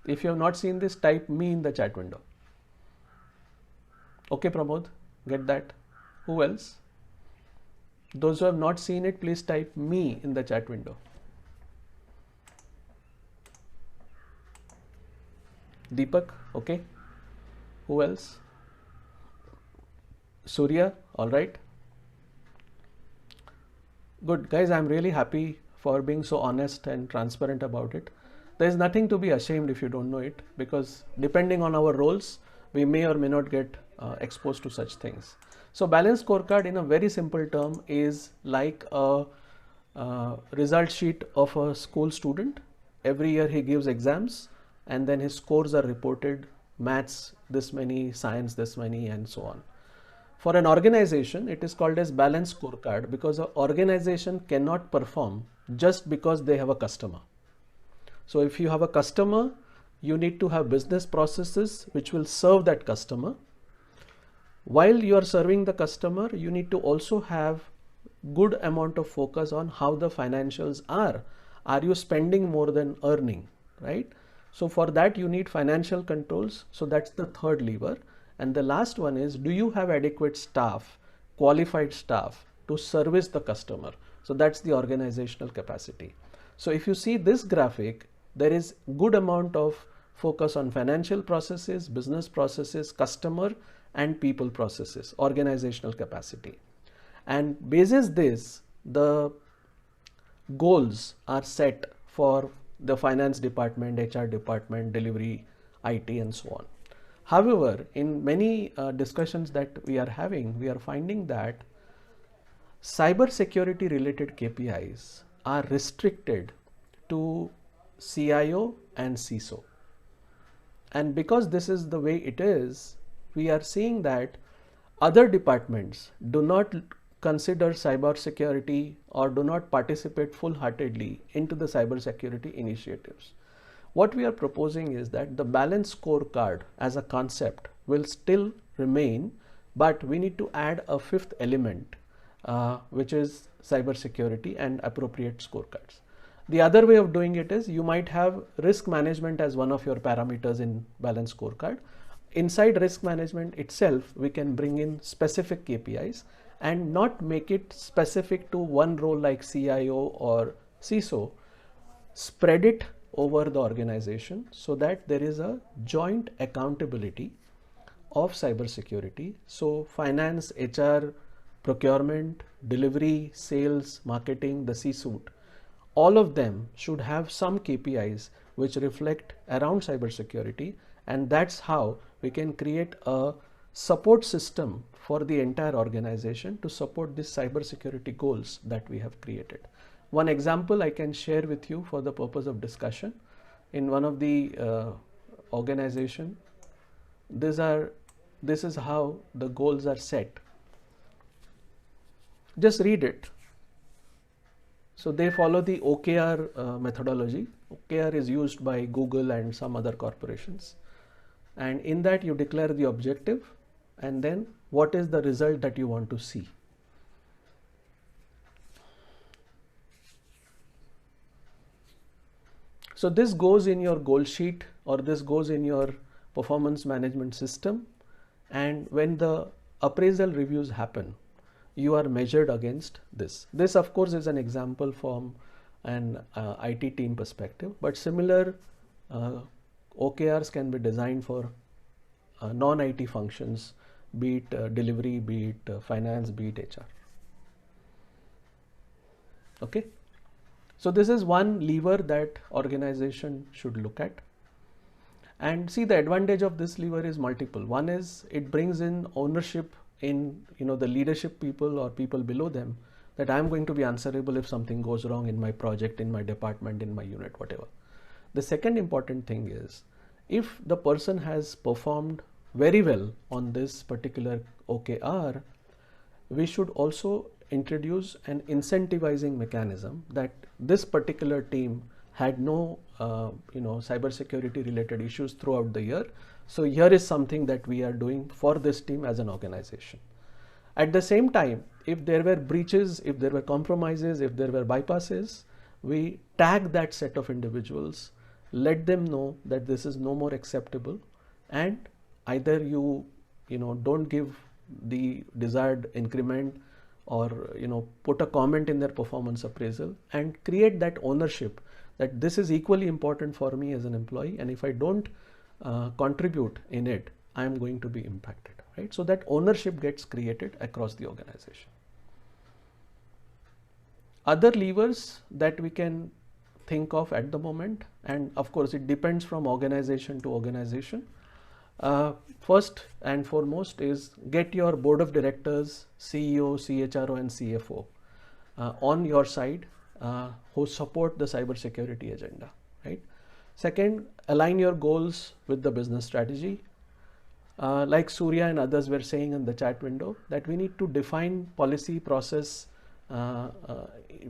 A: If you have not seen this, type me in the chat window. Okay, Pramod, get that. Who else? Those who have not seen it, please type me in the chat window. Deepak, okay. Who else? Surya, all right. Good. Guys, I'm really happy for being so honest and transparent about it. There's nothing to be ashamed if you don't know it, because depending on our roles, we may or may not get exposed to such things. So balanced scorecard in a very simple term is like a result sheet of a school student. Every year he gives exams and then his scores are reported, maths this many, science this many, and so on. For an organization, it is called as balanced scorecard because an organization cannot perform just because they have a customer. So if you have a customer, you need to have business processes which will serve that customer. While you are serving the customer, you need to also have good amount of focus on how the financials are. Are you spending more than earning, right? So for that you need financial controls. So that's the third lever. And the last one is, do you have adequate staff, qualified staff to service the customer? So that's the organizational capacity. So if you see this graphic, there is good amount of focus on financial processes, business processes, customer and people processes, organizational capacity. And basis this, the goals are set for the finance department, HR department, delivery, IT, and so on. However, in many discussions that we are having, we are finding that cyber security related KPIs are restricted to CIO and CISO. And because this is the way it is, we are seeing that other departments do not consider cyber security or do not participate full-heartedly into the cyber security initiatives. What we are proposing is that the balanced scorecard as a concept will still remain, but we need to add a fifth element, which is cyber security and appropriate scorecards. The other way of doing it is you might have risk management as one of your parameters in balanced scorecard. Inside risk management itself, we can bring in specific KPIs and not make it specific to one role like CIO or CISO. Spread it over the organization so that there is a joint accountability of cybersecurity. So finance, HR, procurement, delivery, sales, marketing, the C-suite, all of them should have some KPIs which reflect around cybersecurity, and that's how we can create a support system for the entire organization to support these cybersecurity goals that we have created. One example I can share with you for the purpose of discussion. In one of the organization, this is how the goals are set. Just read it. So they follow the OKR methodology. OKR is used by Google and some other corporations. And in that you declare the objective and then what is the result that you want to see. So this goes in your goal sheet or this goes in your performance management system, and when the appraisal reviews happen, you are measured against this. This of course is an example from an IT team perspective, but similar OKRs can be designed for non-IT functions, be it delivery, be it finance, be it HR. Okay. So this is one lever that organization should look at. And see, the advantage of this lever is multiple. One is it brings in ownership in the leadership people or people below them, that I'm going to be answerable if something goes wrong in my project, in my department, in my unit, whatever. The second important thing is, if the person has performed very well on this particular OKR, we should also introduce an incentivizing mechanism that this particular team had no cybersecurity related issues throughout the year. So here is something that we are doing for this team as an organization. At the same time, if there were breaches, if there were compromises, if there were bypasses, we tag that set of individuals, let them know that this is no more acceptable, and either you don't give the desired increment or put a comment in their performance appraisal and create that ownership that this is equally important for me as an employee, and if I don't contribute in it, I am going to be impacted, right? So that ownership gets created across the organization. Other levers that we can think of at the moment, and of course it depends from organization to organization. First and foremost is get your board of directors, CEO, CHRO and CFO on your side who support the cybersecurity agenda, right? Second, align your goals with the business strategy. Like Surya and others were saying in the chat window, that we need to define policy process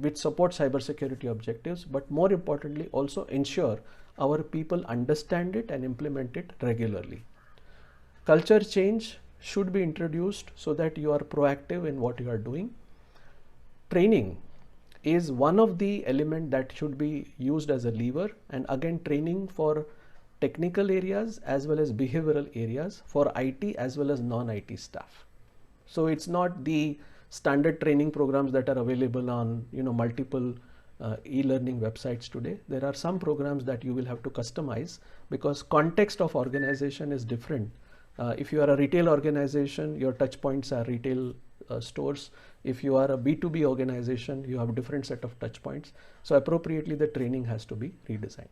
A: which support cybersecurity objectives, but more importantly also ensure our people understand it and implement it regularly. Culture change should be introduced so that you are proactive in what you are doing. Training is one of the elements that should be used as a lever, and again training for technical areas as well as behavioral areas for IT as well as non-IT staff. So it's not the standard training programs that are available on multiple e-learning websites today. There are some programs that you will have to customize because context of organization is different. If you are a retail organization, your touch points are retail stores. If you are a B2B organization, you have a different set of touch points. So appropriately the training has to be redesigned.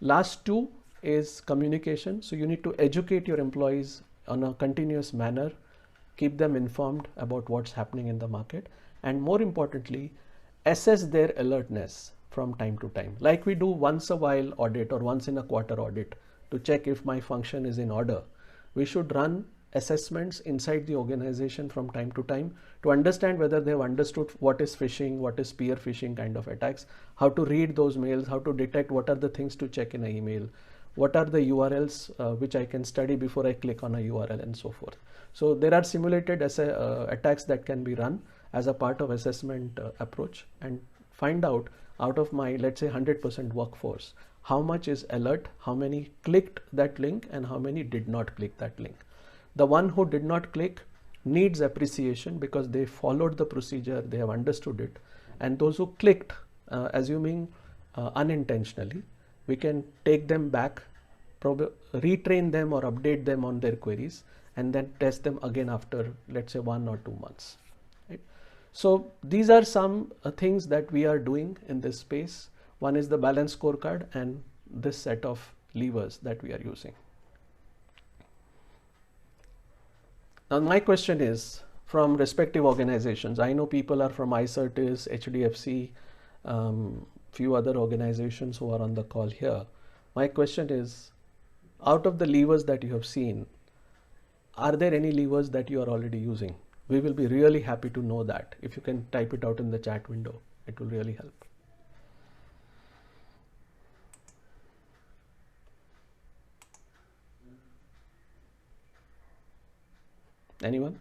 A: Last two is communication. So you need to educate your employees on a continuous manner, keep them informed about what's happening in the market, and more importantly, assess their alertness from time to time. Like we do once a while audit or once in a quarter audit to check if my function is in order. We should run assessments inside the organization from time to time to understand whether they have understood what is phishing, what is spear phishing kind of attacks, how to read those mails, how to detect what are the things to check in an email, what are the URLs which I can study before I click on a URL and so forth. So there are simulated attacks that can be run as a part of assessment approach, and find out of my, let's say 100% workforce, how much is alert, how many clicked that link and how many did not click that link. The one who did not click needs appreciation because they followed the procedure, they have understood it. And those who clicked, assuming unintentionally, we can take them back, retrain them or update them on their queries, and then test them again after, let's say 1 or 2 months. Right? So these are some things that we are doing in this space. One is the balanced scorecard and this set of levers that we are using. Now my question is from respective organizations. I know people are from iCertis, HDFC, few other organizations who are on the call here. My question is, out of the levers that you have seen, are there any levers that you are already using? We will be really happy to know that. If you can type it out in the chat window, it will really help. Anyone?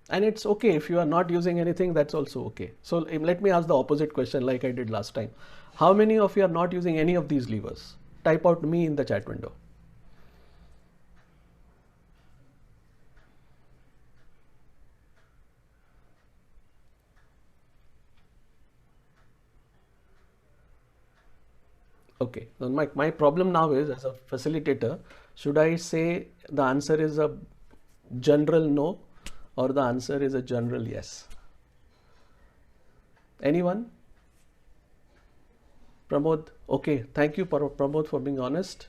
A: And it's okay if you are not using anything, that's also okay. So let me ask the opposite question like I did last time. How many of you are not using any of these levers? Type out me in the chat window. Okay, so my problem now is, as a facilitator, should I say the answer is a general no or the answer is a general yes? Anyone? Pramod? Okay, thank you Pramod for being honest.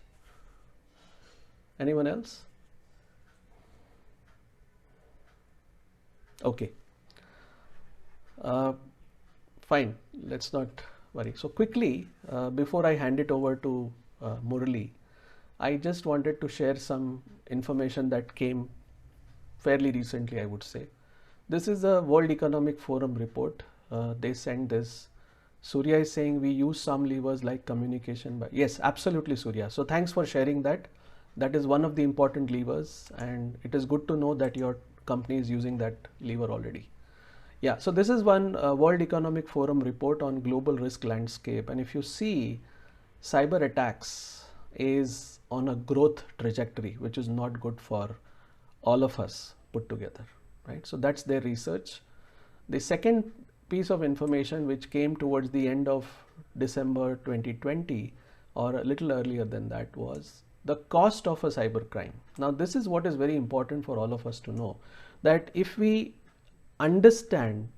A: Anyone else? Okay. Fine, let's not worry. So quickly, before I hand it over to Murali, I just wanted to share some information that came fairly recently, I would say. This is a World Economic Forum report. They sent this. Surya is saying we use some levers like communication. But yes, absolutely, Surya. So thanks for sharing that. That is one of the important levers, and it is good to know that your company is using that lever already. Yeah, so this is one World Economic Forum report on global risk landscape. And if you see, cyber attacks is on a growth trajectory, which is not good for all of us put together, right? So that's their research. The second piece of information which came towards the end of December 2020 or a little earlier than that was the cost of a cyber crime. Now this is what is very important for all of us to know. that if we understand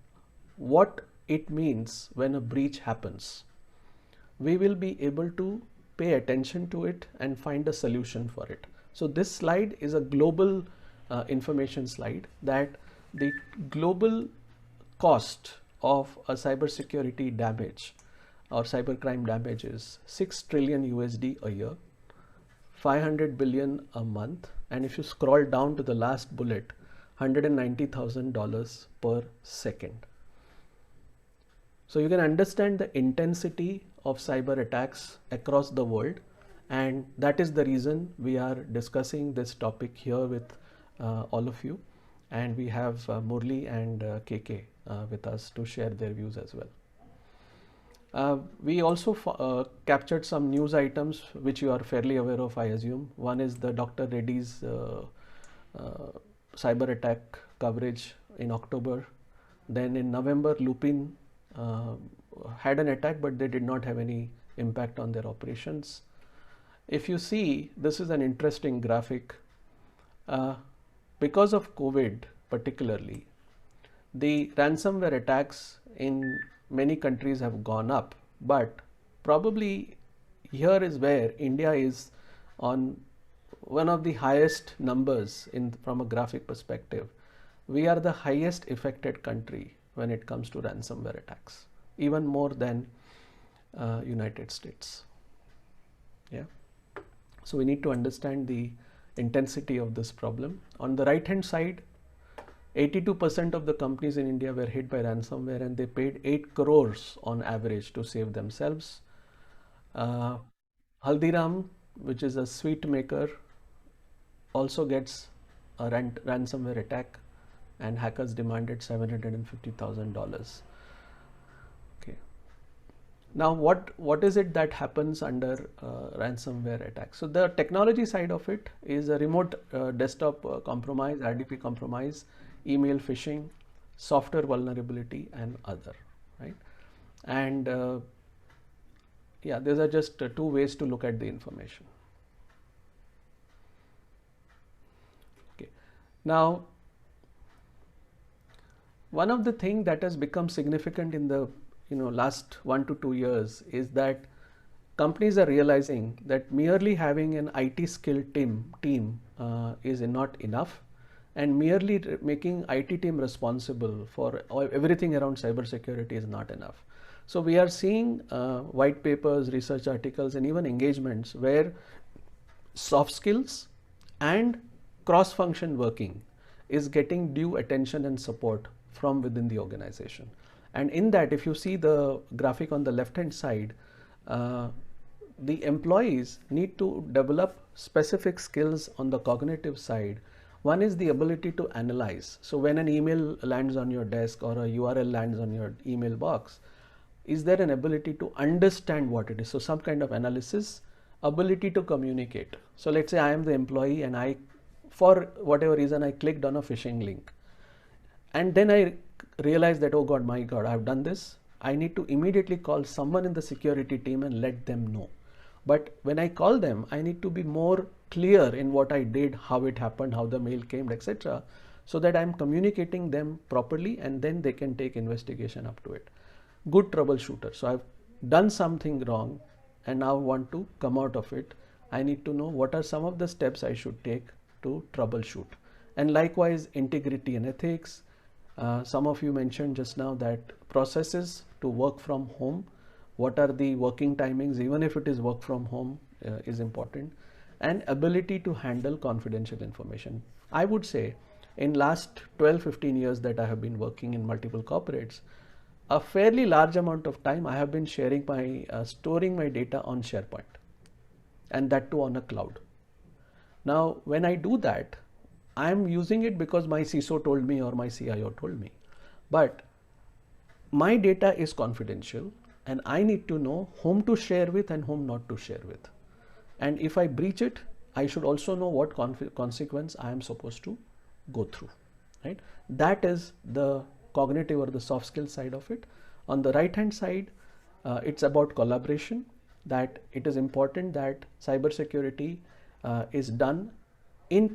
A: what it means when a breach happens, we will be able to pay attention to it and find a solution for it. So this slide is a global information slide, that the global cost of a cybersecurity damage or cybercrime damage is 6 trillion USD a year, 500 billion a month, and if you scroll down to the last bullet, $190,000 per second. So you can understand the intensity of cyber attacks across the world, and that is the reason we are discussing this topic here with all of you, and we have Murli and KK with us to share their views as well. We also captured some news items which you are fairly aware of, I assume. One is the Dr. Reddy's cyber attack coverage in October. Then in November, Lupin had an attack, but they did not have any impact on their operations. If you see, this is an interesting graphic. Because of COVID particularly, the ransomware attacks in many countries have gone up, but probably here is where India is on one of the highest numbers from a graphic perspective. We are the highest affected country when it comes to ransomware attacks, even more than United States. Yeah. So we need to understand the intensity of this problem. On the right hand side, 82% of the companies in India were hit by ransomware, and they paid 8 crores on average to save themselves. Haldiram, which is a sweet maker, also gets a ransomware attack, and hackers demanded $750,000. Okay. Now, what is it that happens under ransomware attack? So the technology side of it is a remote desktop compromise, RDP compromise, email phishing, software vulnerability, and other, right? And yeah, these are just 2 ways to look at the information. Okay. Now, one of the things that has become significant in the last 1 to 2 years is that companies are realizing that merely having an IT skilled team is not enough, and merely making IT team responsible for everything around cybersecurity is not enough. So we are seeing white papers, research articles, and even engagements where soft skills and cross-function working is getting due attention and support from within the organization. And in that, if you see the graphic on the left hand side, the employees need to develop specific skills on the cognitive side. One is the ability to analyze. So when an email lands on your desk or a URL lands on your email box, is there an ability to understand what it is? So some kind of analysis, ability to communicate. So let's say I am the employee, and for whatever reason, I clicked on a phishing link, and then I realized that, oh God, my God, I've done this. I need to immediately call someone in the security team and let them know. But when I call them, I need to be more clear in what I did, how it happened, how the mail came, etc., so that I'm communicating them properly, and then they can take investigation up to it. Good troubleshooter. So I've done something wrong and now want to come out of it. I need to know what are some of the steps I should take to troubleshoot. And likewise, integrity and ethics. Some of you mentioned just now that processes to work from home, what are the working timings, even if it is work from home, is important, and ability to handle confidential information. I would say in last 12-15 years that I have been working in multiple corporates, a fairly large amount of time I have been sharing storing my data on SharePoint, and that too on a cloud. Now, when I do that, I'm using it because my CISO told me or my CIO told me, but my data is confidential, and I need to know whom to share with and whom not to share with. And if I breach it, I should also know what consequence I am supposed to go through, right? That is the cognitive or the soft skill side of it. On the right hand side, it's about collaboration, that it is important that cybersecurity is done in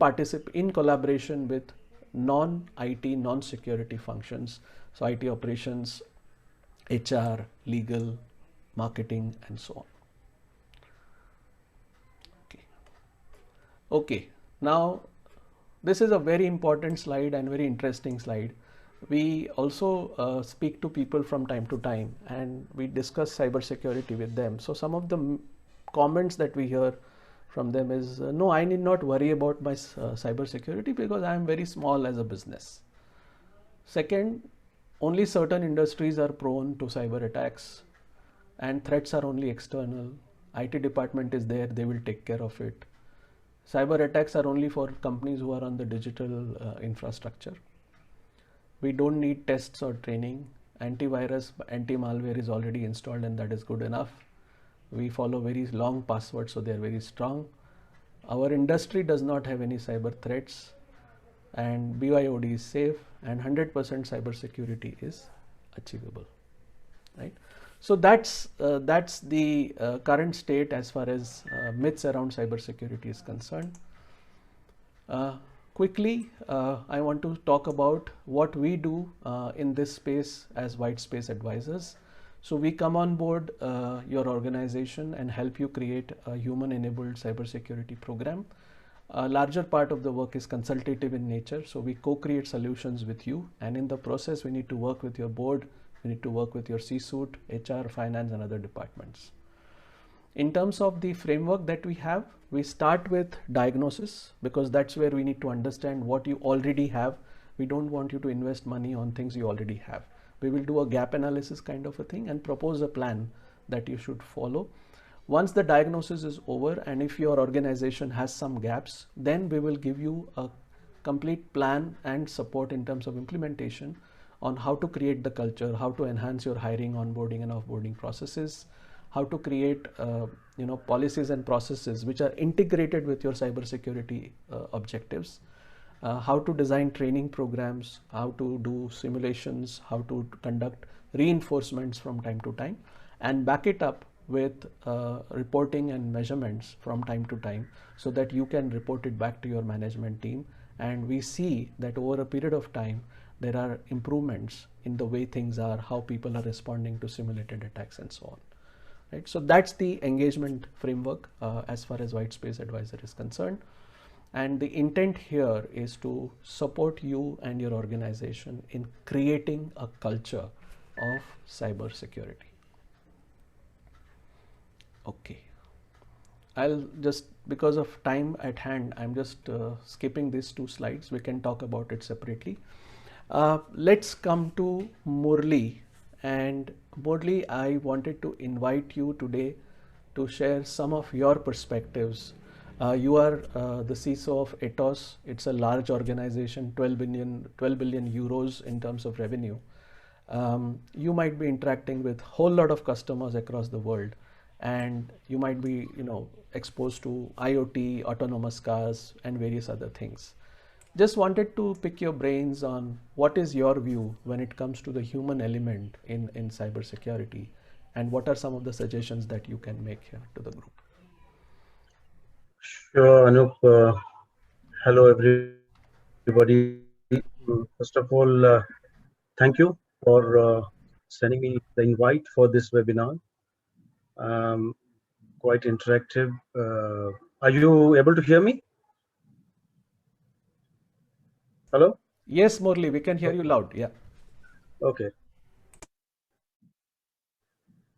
A: collaboration with non-IT, non-security functions. So IT operations, HR, legal, marketing, and so on. Okay. Okay. Now, this is a very important slide and very interesting slide. We also speak to people from time to time and we discuss cybersecurity with them. So some of the comments that we hear from them is, no, I need not worry about my cybersecurity because I am very small as a business. Second, only certain industries are prone to cyber attacks and threats are only external. IT department is there, they will take care of it. Cyber attacks are only for companies who are on the digital infrastructure. We don't need tests or training. Antivirus, anti-malware is already installed and that is good enough. We follow very long passwords, so they are very strong. Our industry does not have any cyber threats and BYOD is safe and 100% cybersecurity is achievable, right? So that's the current state as far as myths around cybersecurity is concerned. Quickly, I want to talk about what we do in this space as White Space Advisors. So we come on board your organization and help you create a human-enabled cybersecurity program. A larger part of the work is consultative in nature, so we co-create solutions with you, and in the process we need to work with your board, we need to work with your C-suite, HR, finance, and other departments. In terms of the framework that we have, we start with diagnosis because that's where we need to understand what you already have. We don't want you to invest money on things you already have. We will do a gap analysis kind of a thing and propose a plan that you should follow. Once the diagnosis is over, and if your organization has some gaps, then we will give you a complete plan and support in terms of implementation on how to create the culture, how to enhance your hiring, onboarding, and offboarding processes, how to create policies and processes which are integrated with your cybersecurity objectives, how to design training programs, how to do simulations, how to conduct reinforcements from time to time, and back it up with reporting and measurements from time to time so that you can report it back to your management team. And we see that over a period of time, there are improvements in the way things are, how people are responding to simulated attacks and so on. Right? So that's the engagement framework as far as White Space Advisor is concerned. And the intent here is to support you and your organization in creating a culture of cybersecurity. Okay. I'll just, because of time at hand, I'm just skipping these two slides. We can talk about it separately. Let's come to Murli. And Murli, I wanted to invite you today to share some of your perspectives. You are the CISO of Atos. It's a large organization, 12 billion euros in terms of revenue. You might be interacting with a whole lot of customers across the world, and you might be exposed to IoT, autonomous cars, and various other things. Just wanted to pick your brains on what is your view when it comes to the human element in cybersecurity, and what are some of the suggestions that you can make here to the group.
B: Sure, Anup. Hello, everybody. First of all, thank you for sending me the invite for this webinar. Quite interactive. Are you able to hear me? Hello?
A: Yes, Murli, we can hear you loud. Yeah.
B: Okay.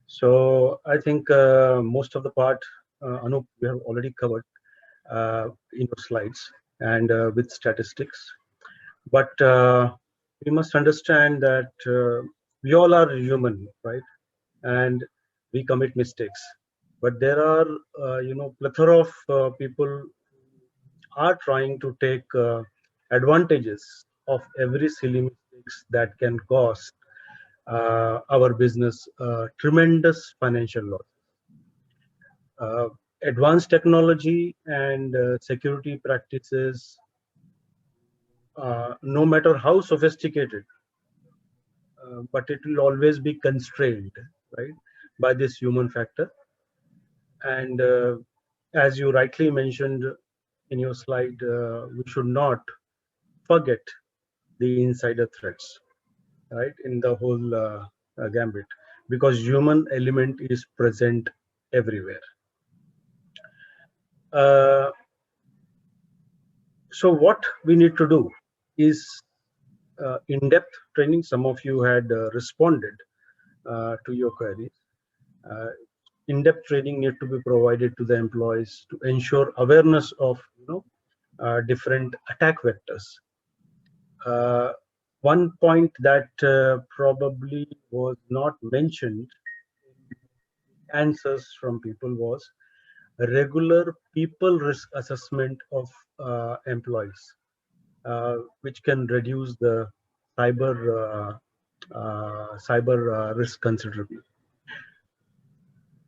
B: So I think most of the part, Anup, we have already covered in your slides and with statistics. But we must understand that we all are human, right? And we commit mistakes. But there are, plethora of people are trying to take advantages of every silly mistakes that can cause our business tremendous financial loss. Advanced technology and security practices, no matter how sophisticated, but it will always be constrained, right, by this human factor. And as you rightly mentioned in your slide, we should not forget the insider threats, right, in the whole gambit, because human element is present everywhere. Uh, so what we need to do is in-depth training. Some of you had responded to your queries. Uh, in-depth training need to be provided to the employees to ensure awareness of different attack vectors. One point that probably was not mentioned in answers from people was regular people risk assessment of employees, which can reduce the cyber risk considerably.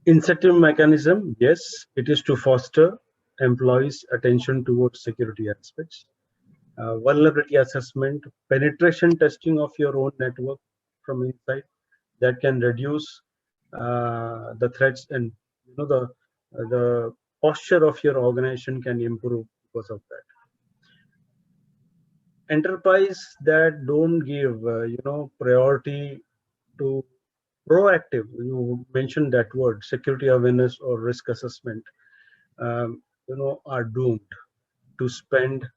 B: Incentive mechanism, yes, it is to foster employees' attention towards security aspects. Vulnerability assessment, penetration testing of your own network from inside, that can reduce the threats, and the posture of your organization can improve because of that. Enterprise that don't give priority to proactive, you mentioned that word, security awareness or risk assessment, are doomed to spend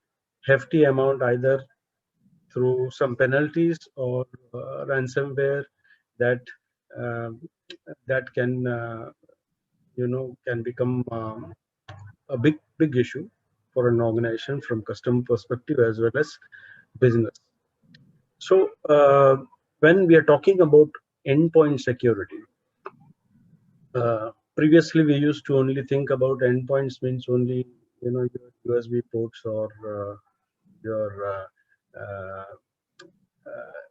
B: hefty amount either through some penalties or ransomware that um, that can become a big issue for an organization from customer perspective as well as business. So when we are talking about endpoint security, previously we used to only think about endpoints means only your USB ports or your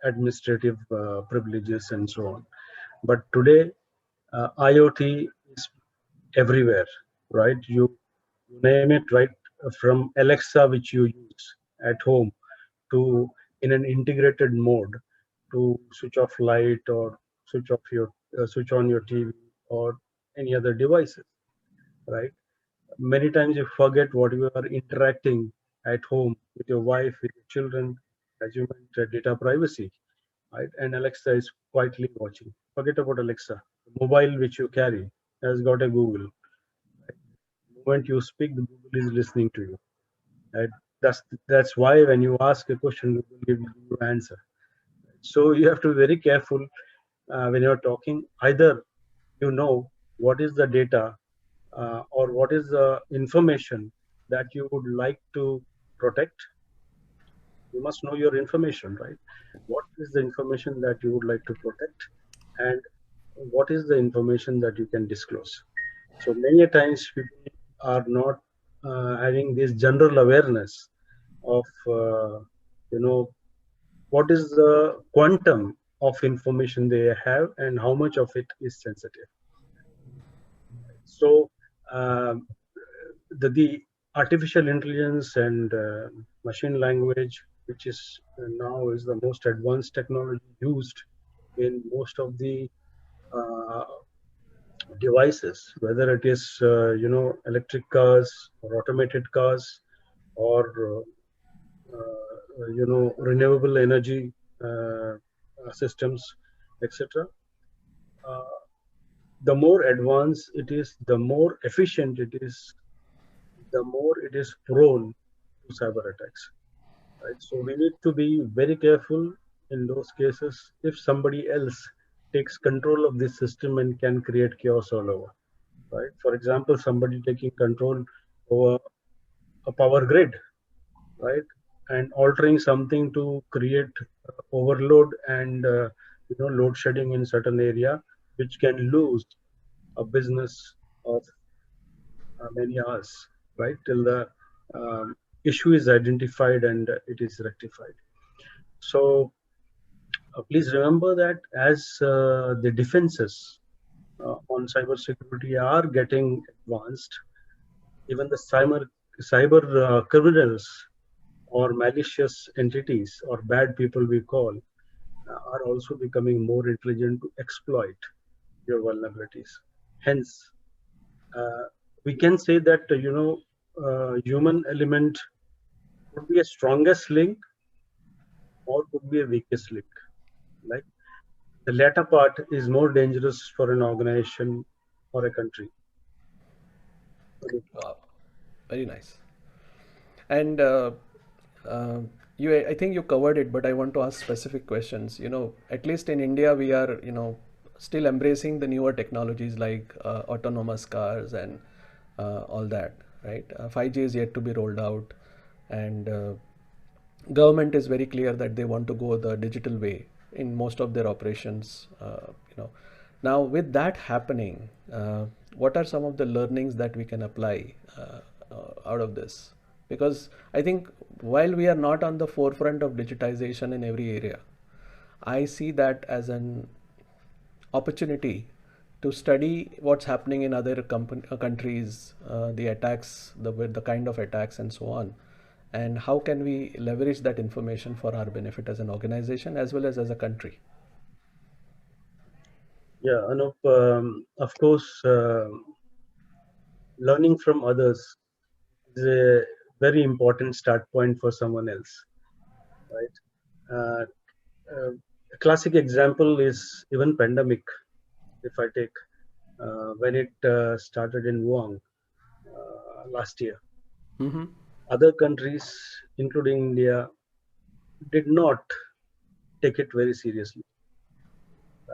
B: administrative privileges and so on. But today IoT is everywhere, right? You name it, right? From Alexa, which you use at home, to in an integrated mode to switch off light or switch on your TV or any other devices, right? Many times you forget what you are interacting at home with your wife, with your children, as you mentioned, data privacy, right? And Alexa is quietly watching. Forget about Alexa. The mobile which you carry has got a Google. The moment you speak, the Google is listening to you. Right? That's why when you ask a question, Google will give you an answer. So you have to be very careful when you're talking. Either you know what is the data or what is the information that you would like to protect. You must know your information, right? What is the information that you would like to protect, and what is the information that you can disclose? So many times people are not having this general awareness of what is the quantum of information they have and how much of it is sensitive. So um, the artificial intelligence and machine language, which is now is the most advanced technology used in most of the uh, devices, whether it is electric cars or automated cars or renewable energy systems, etc. Uh, the more advanced it is, the more efficient it is, the more it is prone to cyber attacks. Right? So we need to be very careful in those cases if somebody else takes control of this system and can create chaos all over. Right? For example, somebody taking control over a power grid, right, and altering something to create overload and load shedding in certain area, which can lose a business of many hours, right, till the issue is identified and it is rectified. So please remember that as the defenses on cybersecurity are getting advanced, even the cyber criminals or malicious entities or bad people we call are also becoming more intelligent to exploit your vulnerabilities. Hence, uh, we can say that human element would be a strongest link or could be a weakest link. Like the latter part is more dangerous for an organization or a country.
A: Wow, very nice. And uh, I think you covered it, but I want to ask specific questions. At least in India, we are, still embracing the newer technologies like autonomous cars and all that, right? 5G is yet to be rolled out, and government is very clear that they want to go the digital way in most of their operations. Now with that happening, what are some of the learnings that we can apply out of this? Because I think while we are not on the forefront of digitization in every area, I see that as an opportunity to study what's happening in other countries, the attacks, the kind of attacks, and so on, and how can we leverage that information for our benefit as an organization as well as a country.
B: Yeah, Anup, of course, learning from others is a very important start point for someone else, right? Uh, a classic example is even pandemic. If I take when it started in Wuhan last year,
A: Mm-hmm.
B: other countries, including India, did not take it very seriously,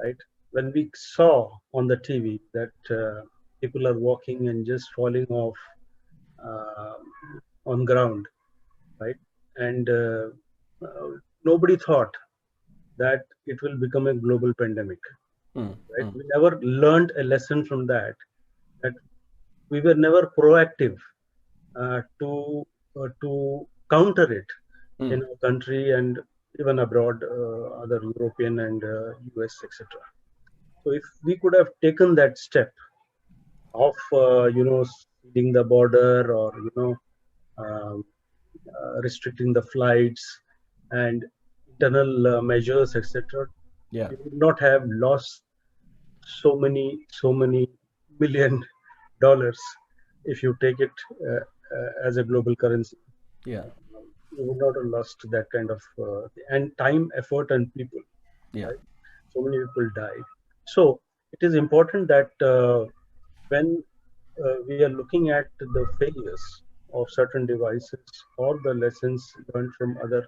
B: right? When we saw on the TV that people are walking and just falling off uh, on ground, right? And uh, nobody thought that it will become a global pandemic, right?
A: Mm-hmm.
B: We never learned a lesson from that. That we were never proactive to counter it in our country and even abroad, other European and US, etc. So if we could have taken that step of sealing the border or um, restricting the flights and internal measures, etc.,
A: Yeah.
B: we would not have lost so many $1 million if you take it as a global currency.
A: Yeah.
B: You would not have lost that kind of and time, effort, and people.
A: Yeah.
B: Right? So many people died. So it is important that when we are looking at the failures of certain devices or the lessons learned from other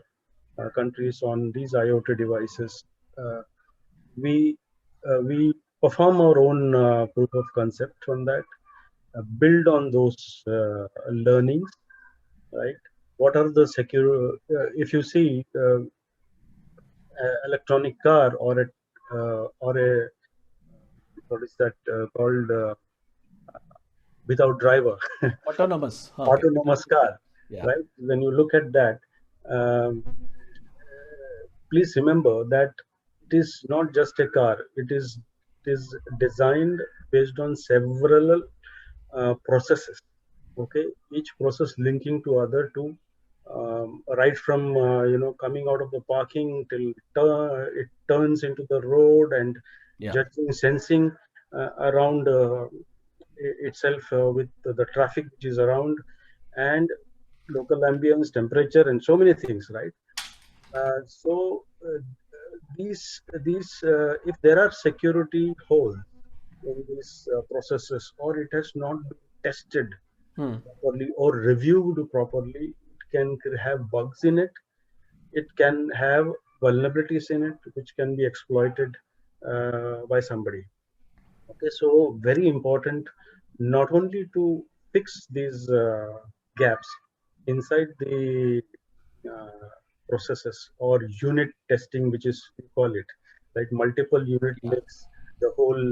B: countries on these IoT devices, uh, we we perform our own proof of concept on that, build on those learnings, right? What are the secure? If you see electronic car or a what is that called without driver,
A: Autonomous. Okay.
B: autonomous car,
A: Yeah.
B: right? When you look at that, um, please remember that it is not just a car. It is designed based on several processes. Okay, each process linking to other two, right from coming out of the parking till it turns into the road and
A: Yeah.
B: judging, sensing around itself with the traffic which is around and local ambience, temperature, and so many things, right? So these if there are security holes in these processes or it has not been tested
A: Hmm.
B: properly or reviewed properly, it can have bugs in it. It can have vulnerabilities in it which can be exploited by somebody. Okay, so very important not only to fix these gaps inside the uh, processes or unit testing, which is we call it, like multiple unit
A: Yeah.
B: makes the whole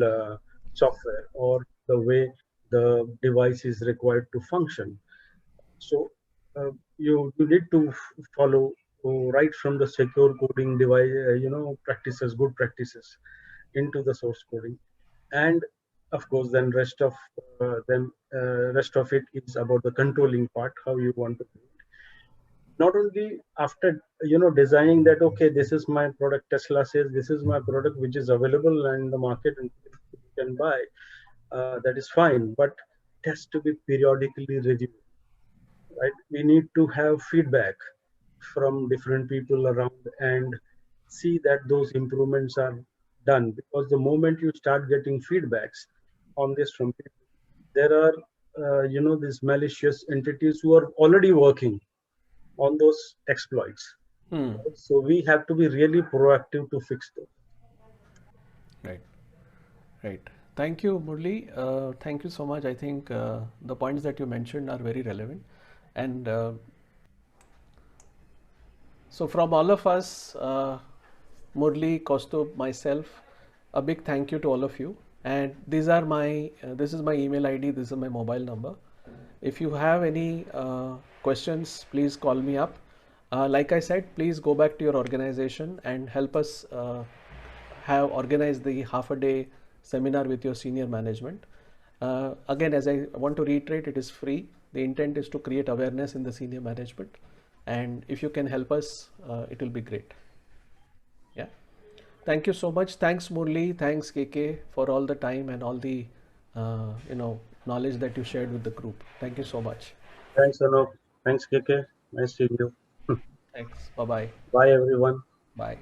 B: software or the way the device is required to function. So you need to follow right from the secure coding device, practices, good practices into the source coding, and of course then rest of it is about the controlling part, how you want to do it. Not only after designing that, okay, this is my product, Tesla says this is my product which is available in the market and you can buy, that is fine, but it has to be periodically reviewed, right? We need to have feedback from different people around and see that those improvements are done. Because the moment you start getting feedbacks on this from people, there are these malicious entities who are already working on those exploits.
A: Hmm.
B: So we have to be really proactive to fix those.
A: Right. Right. Thank you, Murli. Thank you so much. I think the points that you mentioned are very relevant. And so, from all of us, Murli, Kaustubh, myself, a big thank you to all of you. And these are my, this is my email ID, this is my mobile number. If you have any questions, please call me up. Like I said, please go back to your organization and help us have organized the half a day seminar with your senior management. Again, as I want to reiterate, it is free. The intent is to create awareness in the senior management. And if you can help us, it will be great. Yeah. Thank you so much. Thanks, Murli. Thanks, KK, for all the time and all the knowledge that you shared with the group. Thank you so much.
B: Thanks, Anup. Thanks, KK. Nice seeing you.
A: Thanks. Bye bye.
B: Bye, everyone.
A: Bye.